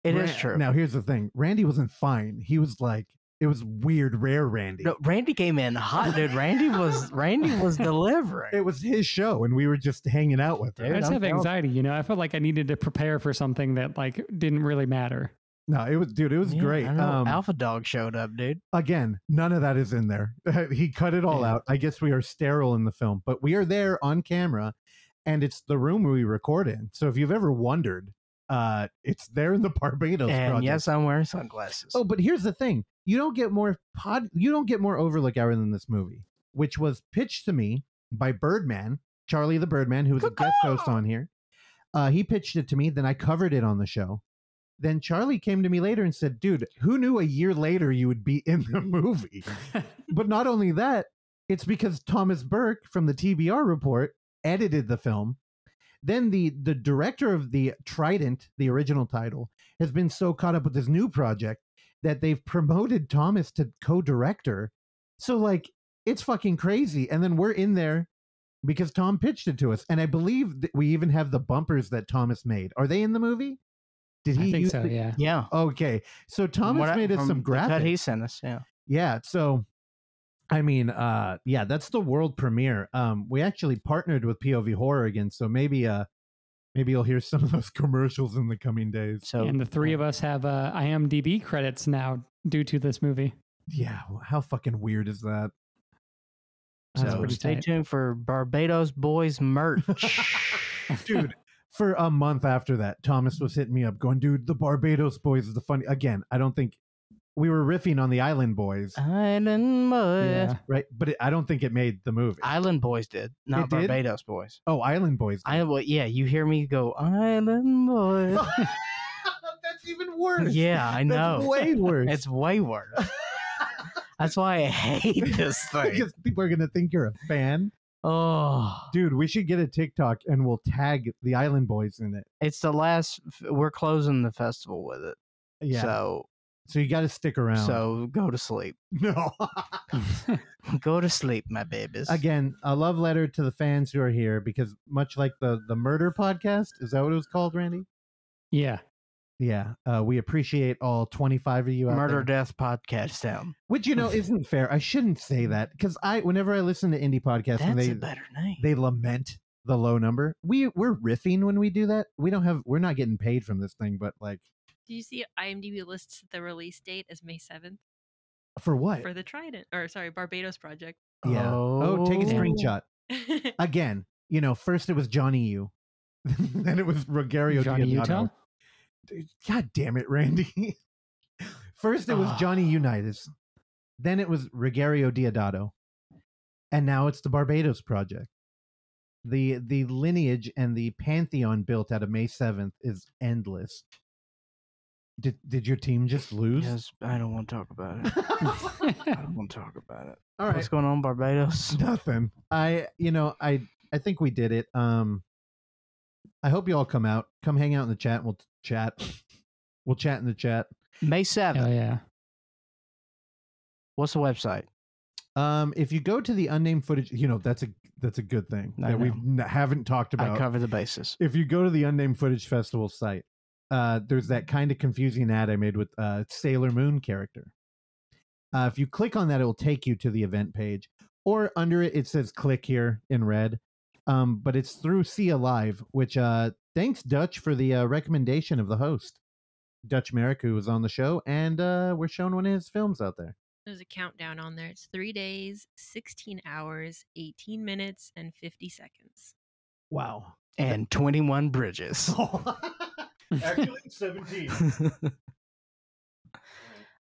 [SPEAKER 1] It is
[SPEAKER 2] Ran-
[SPEAKER 1] true.
[SPEAKER 2] Now, here's the thing. Randy wasn't fine. He was like, it was weird, rare Randy.
[SPEAKER 1] No, Randy came in hot, dude. Randy was delivering.
[SPEAKER 2] It was his show, and we were just hanging out with
[SPEAKER 1] Dude,
[SPEAKER 2] him.
[SPEAKER 3] I just
[SPEAKER 1] I'm
[SPEAKER 3] have
[SPEAKER 1] down.
[SPEAKER 3] anxiety, you know. I felt like I needed to prepare for something that like didn't really matter.
[SPEAKER 2] No, it was
[SPEAKER 1] Yeah,
[SPEAKER 2] great.
[SPEAKER 1] I know. Alpha Dog showed up, dude.
[SPEAKER 2] Again, none of that is in there. He cut it all
[SPEAKER 3] Yeah.
[SPEAKER 2] out. I guess we are sterile in the film, but we are there on camera, and it's the room we record in. So if you've ever wondered, it's there in the Barbados
[SPEAKER 1] And
[SPEAKER 2] project.
[SPEAKER 1] yes, I'm wearing sunglasses.
[SPEAKER 2] Oh, but here's the thing: you don't get more Overlook Hour than this movie, which was pitched to me by Birdman, Charlie the Birdman, who was a guest host on here. He pitched it to me, then I covered it on the show. Then Charlie came to me later and said, dude, who knew a year later you would be in the movie? But not only that, it's because Thomas Burke from the TBR report edited the film. Then the director of the Trident, the original title, has been so caught up with this new project that they've promoted Thomas to co-director. So like, it's fucking crazy. And then we're in there because Tom pitched it to us. And I believe that we even have the bumpers that Thomas made. Are they in the movie? Did he
[SPEAKER 3] I think
[SPEAKER 2] use
[SPEAKER 3] so,
[SPEAKER 2] the-
[SPEAKER 3] yeah.
[SPEAKER 1] yeah.
[SPEAKER 2] Okay. So Thomas made us
[SPEAKER 1] From
[SPEAKER 2] some
[SPEAKER 1] the cut he
[SPEAKER 2] graphics.
[SPEAKER 1] sent us. Yeah.
[SPEAKER 2] Yeah. So, I mean, yeah, that's the world premiere. We actually partnered with POV Horror again. So maybe you'll hear some of those commercials in the coming days.
[SPEAKER 1] So
[SPEAKER 3] And the three of us have IMDb credits now due to this movie.
[SPEAKER 2] Yeah. How fucking weird is that? That's
[SPEAKER 1] So
[SPEAKER 3] pretty
[SPEAKER 1] stay
[SPEAKER 3] tight.
[SPEAKER 1] tuned for Barbados Boys merch.
[SPEAKER 2] Dude, for a month after that, Thomas was hitting me up going, dude, the Barbados Boys is the funny. Again, I don't think we were riffing on the Island Boys,
[SPEAKER 1] Island Boys.
[SPEAKER 3] Yeah.
[SPEAKER 2] right? But I don't think it made the movie.
[SPEAKER 1] Island Boys did, not
[SPEAKER 2] It did?
[SPEAKER 1] Barbados Boys.
[SPEAKER 2] Oh, Island Boys. did.
[SPEAKER 1] Yeah, you hear me go Island Boys.
[SPEAKER 2] That's even worse.
[SPEAKER 1] Yeah, I know.
[SPEAKER 2] That's way worse.
[SPEAKER 1] It's way worse. That's why I hate this thing.
[SPEAKER 2] Because people are going to think you're a fan.
[SPEAKER 1] Oh,
[SPEAKER 2] Dude, we should get a TikTok and we'll tag the Island Boys in it.
[SPEAKER 1] it's the last. We're closing the festival with it.
[SPEAKER 2] Yeah.
[SPEAKER 1] So
[SPEAKER 2] So you got to stick around.
[SPEAKER 1] so go to sleep.
[SPEAKER 2] no.
[SPEAKER 1] Go to sleep, my babies.
[SPEAKER 2] Again, a love letter to the fans who are here because much like the murder podcast, is that what it was called, Randy?
[SPEAKER 3] Yeah.
[SPEAKER 2] Yeah. We appreciate all 25 of you out
[SPEAKER 1] Murder
[SPEAKER 2] there.
[SPEAKER 1] Death Podcast Town.
[SPEAKER 2] Which, isn't fair. I shouldn't say that because whenever I listen to indie podcasts and
[SPEAKER 1] That's a better name.
[SPEAKER 2] they lament the low number, we're riffing when we do that. We're not getting paid from this thing, but like,
[SPEAKER 4] Do you see IMDb lists the release date as May 7th
[SPEAKER 2] for what?
[SPEAKER 4] for the Trident, or sorry, Barbados Project?
[SPEAKER 2] Yeah. Oh, take a
[SPEAKER 1] Oh.
[SPEAKER 2] screenshot. Again, first it was Johnny U. Then it was Rogerio
[SPEAKER 3] Johnny
[SPEAKER 2] Diodato.
[SPEAKER 3] Utah?
[SPEAKER 2] God damn it, Randy. First it was Johnny Unitas. Then it was Rogerio Diodato. And now it's the Barbados Project. The lineage and the pantheon built out of May 7th is endless. Did your team just lose?
[SPEAKER 1] Yes, I don't want to talk about it. I don't want to talk about it.
[SPEAKER 2] All right.
[SPEAKER 1] What's going on, Barbados?
[SPEAKER 2] Nothing. I think we did it. I hope you all come out. Come hang out in the chat. We'll chat. We'll chat in the chat.
[SPEAKER 1] May 7th.
[SPEAKER 3] Oh, yeah.
[SPEAKER 1] What's the website?
[SPEAKER 2] If you go to the unnamed footage, that's a good thing
[SPEAKER 1] I
[SPEAKER 2] that we haven't talked
[SPEAKER 1] I
[SPEAKER 2] about.
[SPEAKER 1] cover the basis.
[SPEAKER 2] If you go to the unnamed footage festival site, there's that kind of confusing ad I made with Sailor Moon character. If you click on that, it will take you to the event page. or under it, it says click here in red. But it's through Sia Live, which thanks Dutch for the recommendation of the host, Dutch Merrick, who was on the show, and we're showing one of his films out there.
[SPEAKER 4] There's a countdown on there. It's 3 days, 16 hours, 18 minutes, and 50 seconds.
[SPEAKER 2] Wow.
[SPEAKER 1] And 21 bridges.
[SPEAKER 2] Actually, 17.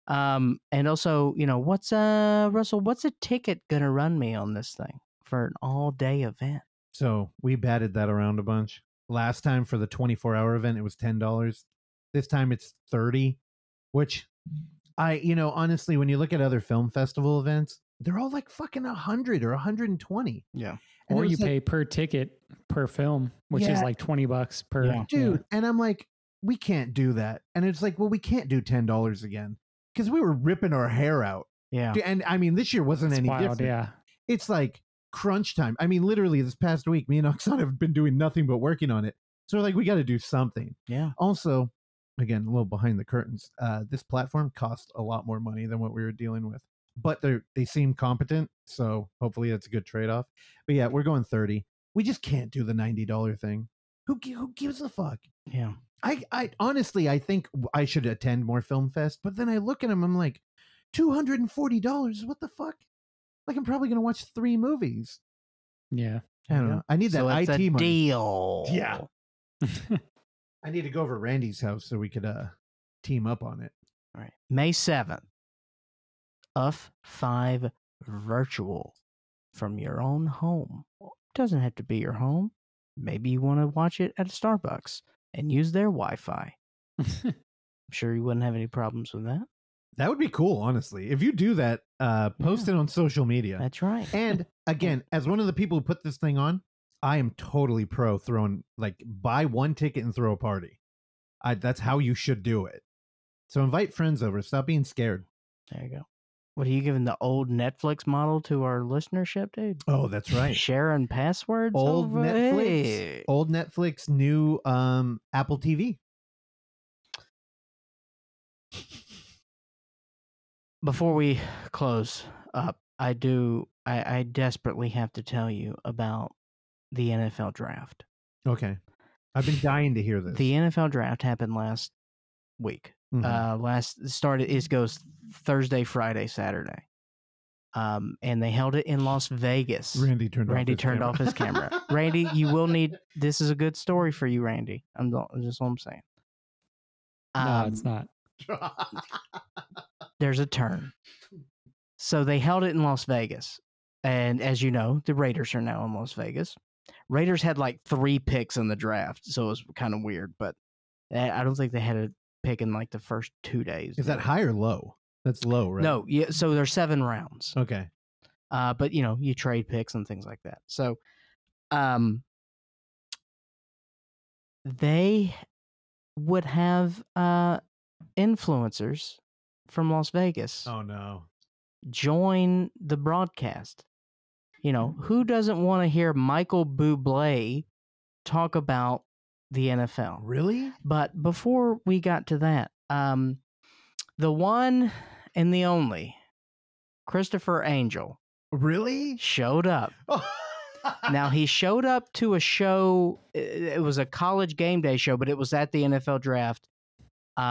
[SPEAKER 1] And also, what's Russell, what's a ticket gonna run me on this thing for an all-day event?
[SPEAKER 2] So we batted that around a bunch. Last time for the 24-hour event, it was $10. This time it's $30, which honestly, when you look at other film festival events, they're all like fucking 100 or 120.
[SPEAKER 1] Yeah.
[SPEAKER 2] And
[SPEAKER 3] or you
[SPEAKER 2] like,
[SPEAKER 3] pay per ticket per film, which is like $20 per.
[SPEAKER 1] Yeah.
[SPEAKER 2] dude. And I'm like, we can't do that. And it's like, well, we can't do $10 again because we were ripping our hair out.
[SPEAKER 1] Yeah.
[SPEAKER 2] And I mean, this year wasn't
[SPEAKER 3] It's
[SPEAKER 2] any
[SPEAKER 3] wild,
[SPEAKER 2] different.
[SPEAKER 3] yeah.
[SPEAKER 2] It's like crunch time. I mean, literally this past week, me and Oksana have been doing nothing but working on it. So we're like, we got to do something.
[SPEAKER 1] Yeah.
[SPEAKER 2] Also, again, a little behind the curtains. This platform cost a lot more money than what we were dealing with, but they seem competent. So hopefully it's a good trade-off. But yeah, we're going 30. We just can't do the $90 thing. Who gives a fuck?
[SPEAKER 1] Yeah.
[SPEAKER 2] I honestly, I think I should attend more Film Fest, but then I look at them, I'm like, $240. What the fuck? Like I'm probably going to watch 3 movies.
[SPEAKER 3] Yeah.
[SPEAKER 2] I don't know. I need that
[SPEAKER 1] So it's
[SPEAKER 2] IT
[SPEAKER 1] a
[SPEAKER 2] money.
[SPEAKER 1] deal.
[SPEAKER 2] Yeah. I need to go over to Randy's house so we could team up on it.
[SPEAKER 1] All right. May 7th. UF5 virtual from your own home. Doesn't have to be your home. Maybe you want to watch it at a Starbucks and use their Wi-Fi. I'm sure you wouldn't have any problems with that.
[SPEAKER 2] That would be cool, honestly. If you do that, post it on social media.
[SPEAKER 1] That's right.
[SPEAKER 2] And again, as one of the people who put this thing on, I am totally pro throwing, like, buy one ticket and throw a party. That's how you should do it. So invite friends over. Stop being scared.
[SPEAKER 1] There you go. What are you giving the old Netflix model to our listenership, dude?
[SPEAKER 2] Oh, that's right.
[SPEAKER 1] Sharing passwords?
[SPEAKER 2] Old
[SPEAKER 1] over?
[SPEAKER 2] Netflix.
[SPEAKER 1] Hey.
[SPEAKER 2] Old Netflix, new Apple TV.
[SPEAKER 1] Before we close up, I desperately have to tell you about the NFL draft.
[SPEAKER 2] Okay. I've been dying to hear this.
[SPEAKER 1] The NFL draft happened last week.
[SPEAKER 2] Mhm.
[SPEAKER 1] It goes Thursday, Friday, Saturday. And they held it in Las Vegas.
[SPEAKER 2] Randy turned
[SPEAKER 1] off his camera. Randy, you will need, this is a good story for you, Randy. Just what I'm saying.
[SPEAKER 3] No, it's not.
[SPEAKER 1] There's a turn. So they held it in Las Vegas. And as you know, the Raiders are now in Las Vegas. Raiders had like 3 picks in the draft, so it was kind of weird, but I don't think they had a pick in like the first 2 days.
[SPEAKER 2] Is that high or low? That's low, right?
[SPEAKER 1] No, yeah, so there's 7 rounds.
[SPEAKER 2] Okay.
[SPEAKER 1] But you trade picks and things like that. So they would have influencers from Las Vegas
[SPEAKER 2] Oh no.
[SPEAKER 1] join the broadcast. Who doesn't want to hear Michael Bublé talk about the NFL?
[SPEAKER 2] Really?
[SPEAKER 1] But before we got to that, the one and the only Christopher Angel
[SPEAKER 2] Really?
[SPEAKER 1] showed up. Now, he showed up to a show. It was a college game day show, but it was at the NFL draft.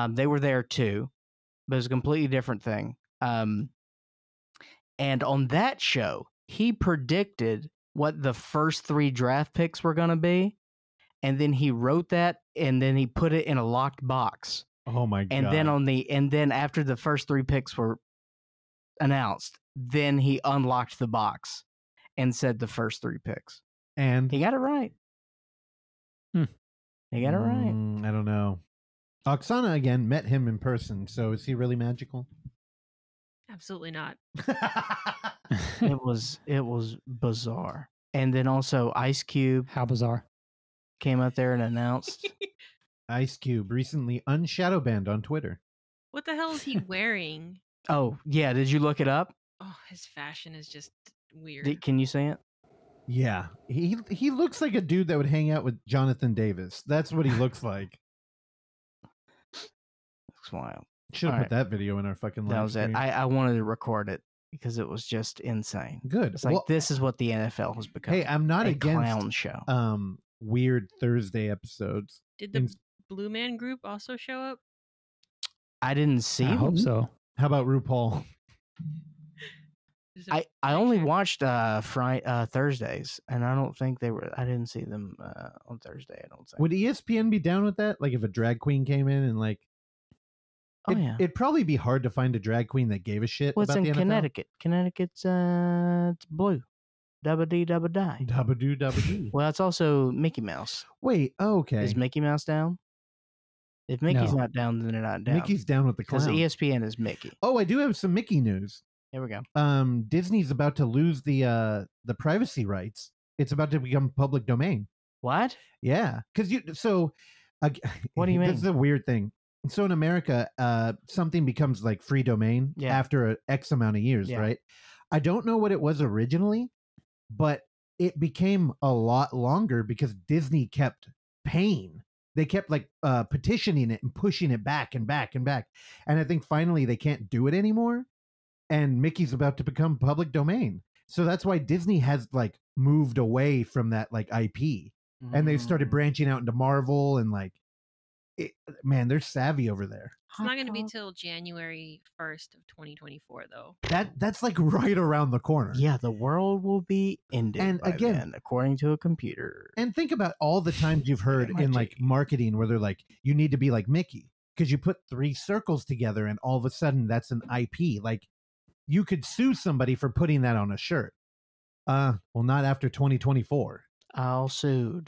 [SPEAKER 1] They were there too, but it was a completely different thing. And on that show, he predicted what the first 3 draft picks were going to be. And then he wrote that, and then he put it in a locked box.
[SPEAKER 2] Oh my god.
[SPEAKER 1] And then after the first 3 picks were announced, then he unlocked the box and said the first 3 picks.
[SPEAKER 2] And
[SPEAKER 1] He got it right. He got it right.
[SPEAKER 2] I don't know. Oksana again met him in person, so is he really magical?
[SPEAKER 4] Absolutely not.
[SPEAKER 1] It was bizarre. And then also Ice Cube
[SPEAKER 3] How bizarre.
[SPEAKER 1] came up there and announced.
[SPEAKER 2] Ice Cube recently unshadow banned on Twitter.
[SPEAKER 4] What the hell is he wearing?
[SPEAKER 1] Oh, yeah. Did you look it up?
[SPEAKER 4] Oh, his fashion is just weird.
[SPEAKER 1] Can you see it?
[SPEAKER 2] Yeah, he looks like a dude that would hang out with Jonathan Davis. That's what he looks like.
[SPEAKER 1] Looks wild.
[SPEAKER 2] Should have
[SPEAKER 1] All
[SPEAKER 2] put that video in our fucking live
[SPEAKER 1] That was it.
[SPEAKER 2] stream.
[SPEAKER 1] I wanted to record it because it was just insane.
[SPEAKER 2] Good.
[SPEAKER 1] It's like
[SPEAKER 2] Well,
[SPEAKER 1] this is what the NFL has become.
[SPEAKER 2] hey, I'm not
[SPEAKER 1] a
[SPEAKER 2] against
[SPEAKER 1] clown show.
[SPEAKER 2] weird Thursday episodes.
[SPEAKER 4] Did the Blue Man Group also show up?
[SPEAKER 1] I didn't see.
[SPEAKER 3] I hope
[SPEAKER 1] them.
[SPEAKER 3] so.
[SPEAKER 2] How about RuPaul?
[SPEAKER 1] I only watched Thursdays, and I don't think they were. I didn't see them on Thursday. I don't think.
[SPEAKER 2] Would ESPN be down with that? Like if a drag queen came in and like, it'd probably be hard to find a drag queen that gave a shit.
[SPEAKER 1] Well, it's
[SPEAKER 2] about
[SPEAKER 1] in
[SPEAKER 2] the NFL.
[SPEAKER 1] Connecticut. Connecticut's it's blue. Dabba dee dabba die.
[SPEAKER 2] Dabba doo dabba doo.
[SPEAKER 1] Well, it's also Mickey Mouse.
[SPEAKER 2] Wait, okay.
[SPEAKER 1] Is Mickey Mouse down? If Mickey's
[SPEAKER 3] No.
[SPEAKER 1] not down, then they're not down.
[SPEAKER 2] Mickey's down with the
[SPEAKER 1] because
[SPEAKER 2] clown.
[SPEAKER 1] ESPN is Mickey.
[SPEAKER 2] Oh, I do have some Mickey news.
[SPEAKER 1] Here we go.
[SPEAKER 2] Disney's about to lose the privacy rights. It's about to become public domain.
[SPEAKER 1] What?
[SPEAKER 2] Yeah, because
[SPEAKER 1] What do you mean?
[SPEAKER 2] This is a weird thing. So in America, something becomes like free domain after a X amount of years, right? I don't know what it was originally, but it became a lot longer because Disney kept paying. They kept like petitioning it and pushing it back and back and back. And I think finally they can't do it anymore. And Mickey's about to become public domain. So that's why Disney has like moved away from that like IP. And they've started branching out into Marvel and like, man, they're savvy over there.
[SPEAKER 4] It's not going to be till January 1st of 2024, though.
[SPEAKER 2] That's like right around the corner.
[SPEAKER 1] Yeah, the world will be ended.
[SPEAKER 2] And
[SPEAKER 1] by
[SPEAKER 2] again,
[SPEAKER 1] then, according to a computer.
[SPEAKER 2] And think about all the times you've heard in like marketing where they're like, you need to be like Mickey because you put 3 circles together and all of a sudden that's an IP. Like you could sue somebody for putting that on a shirt. Well, not after 2024.
[SPEAKER 1] I'll sue.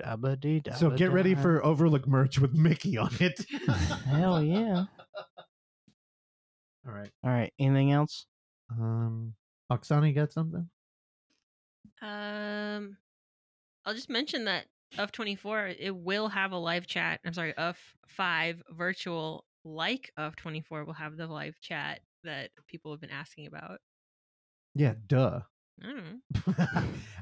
[SPEAKER 2] So get ready for Overlook merch with Mickey on it.
[SPEAKER 1] Hell yeah.
[SPEAKER 2] All right.
[SPEAKER 1] All right. Anything else?
[SPEAKER 2] Oksana, you got something?
[SPEAKER 4] I'll just mention that UF24, it will have a live chat. I'm sorry, UF5 virtual like UF24 will have the live chat that people have been asking about.
[SPEAKER 2] Yeah, duh.
[SPEAKER 4] I don't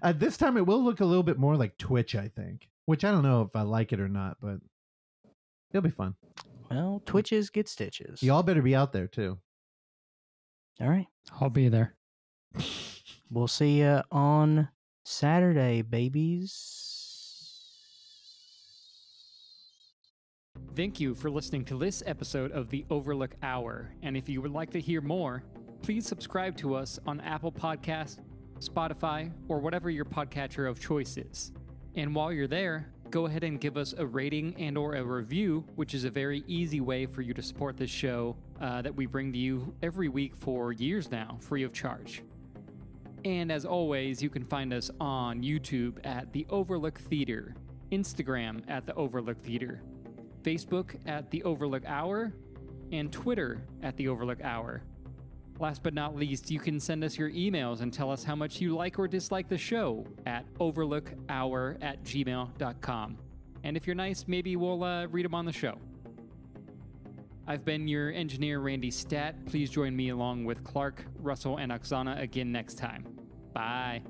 [SPEAKER 4] know.
[SPEAKER 2] This time it will look a little bit more like Twitch, I think. Which I don't know if I like it or not, but it'll be fun.
[SPEAKER 1] Well, Twitches get stitches.
[SPEAKER 2] Y'all better be out there too.
[SPEAKER 1] All right.
[SPEAKER 3] I'll be there.
[SPEAKER 1] We'll see you on Saturday, babies.
[SPEAKER 3] Thank you for listening to this episode of the Overlook Hour. And if you would like to hear more, please subscribe to us on Apple Podcasts, Spotify, or whatever your podcatcher of choice is. And while you're there, go ahead and give us a rating and or a review, which is a very easy way for you to support this show that we bring to you every week for years now, free of charge. And as always, you can find us on YouTube at The Overlook Theater, Instagram at The Overlook Theater, Facebook at The Overlook Hour, and Twitter at The Overlook Hour. Last but not least, you can send us your emails and tell us how much you like or dislike the show at overlookhour@gmail.com. And if you're nice, maybe we'll read them on the show. I've been your engineer, Randy Stat. Please join me along with Clark, Russell, and Oksana again next time. Bye.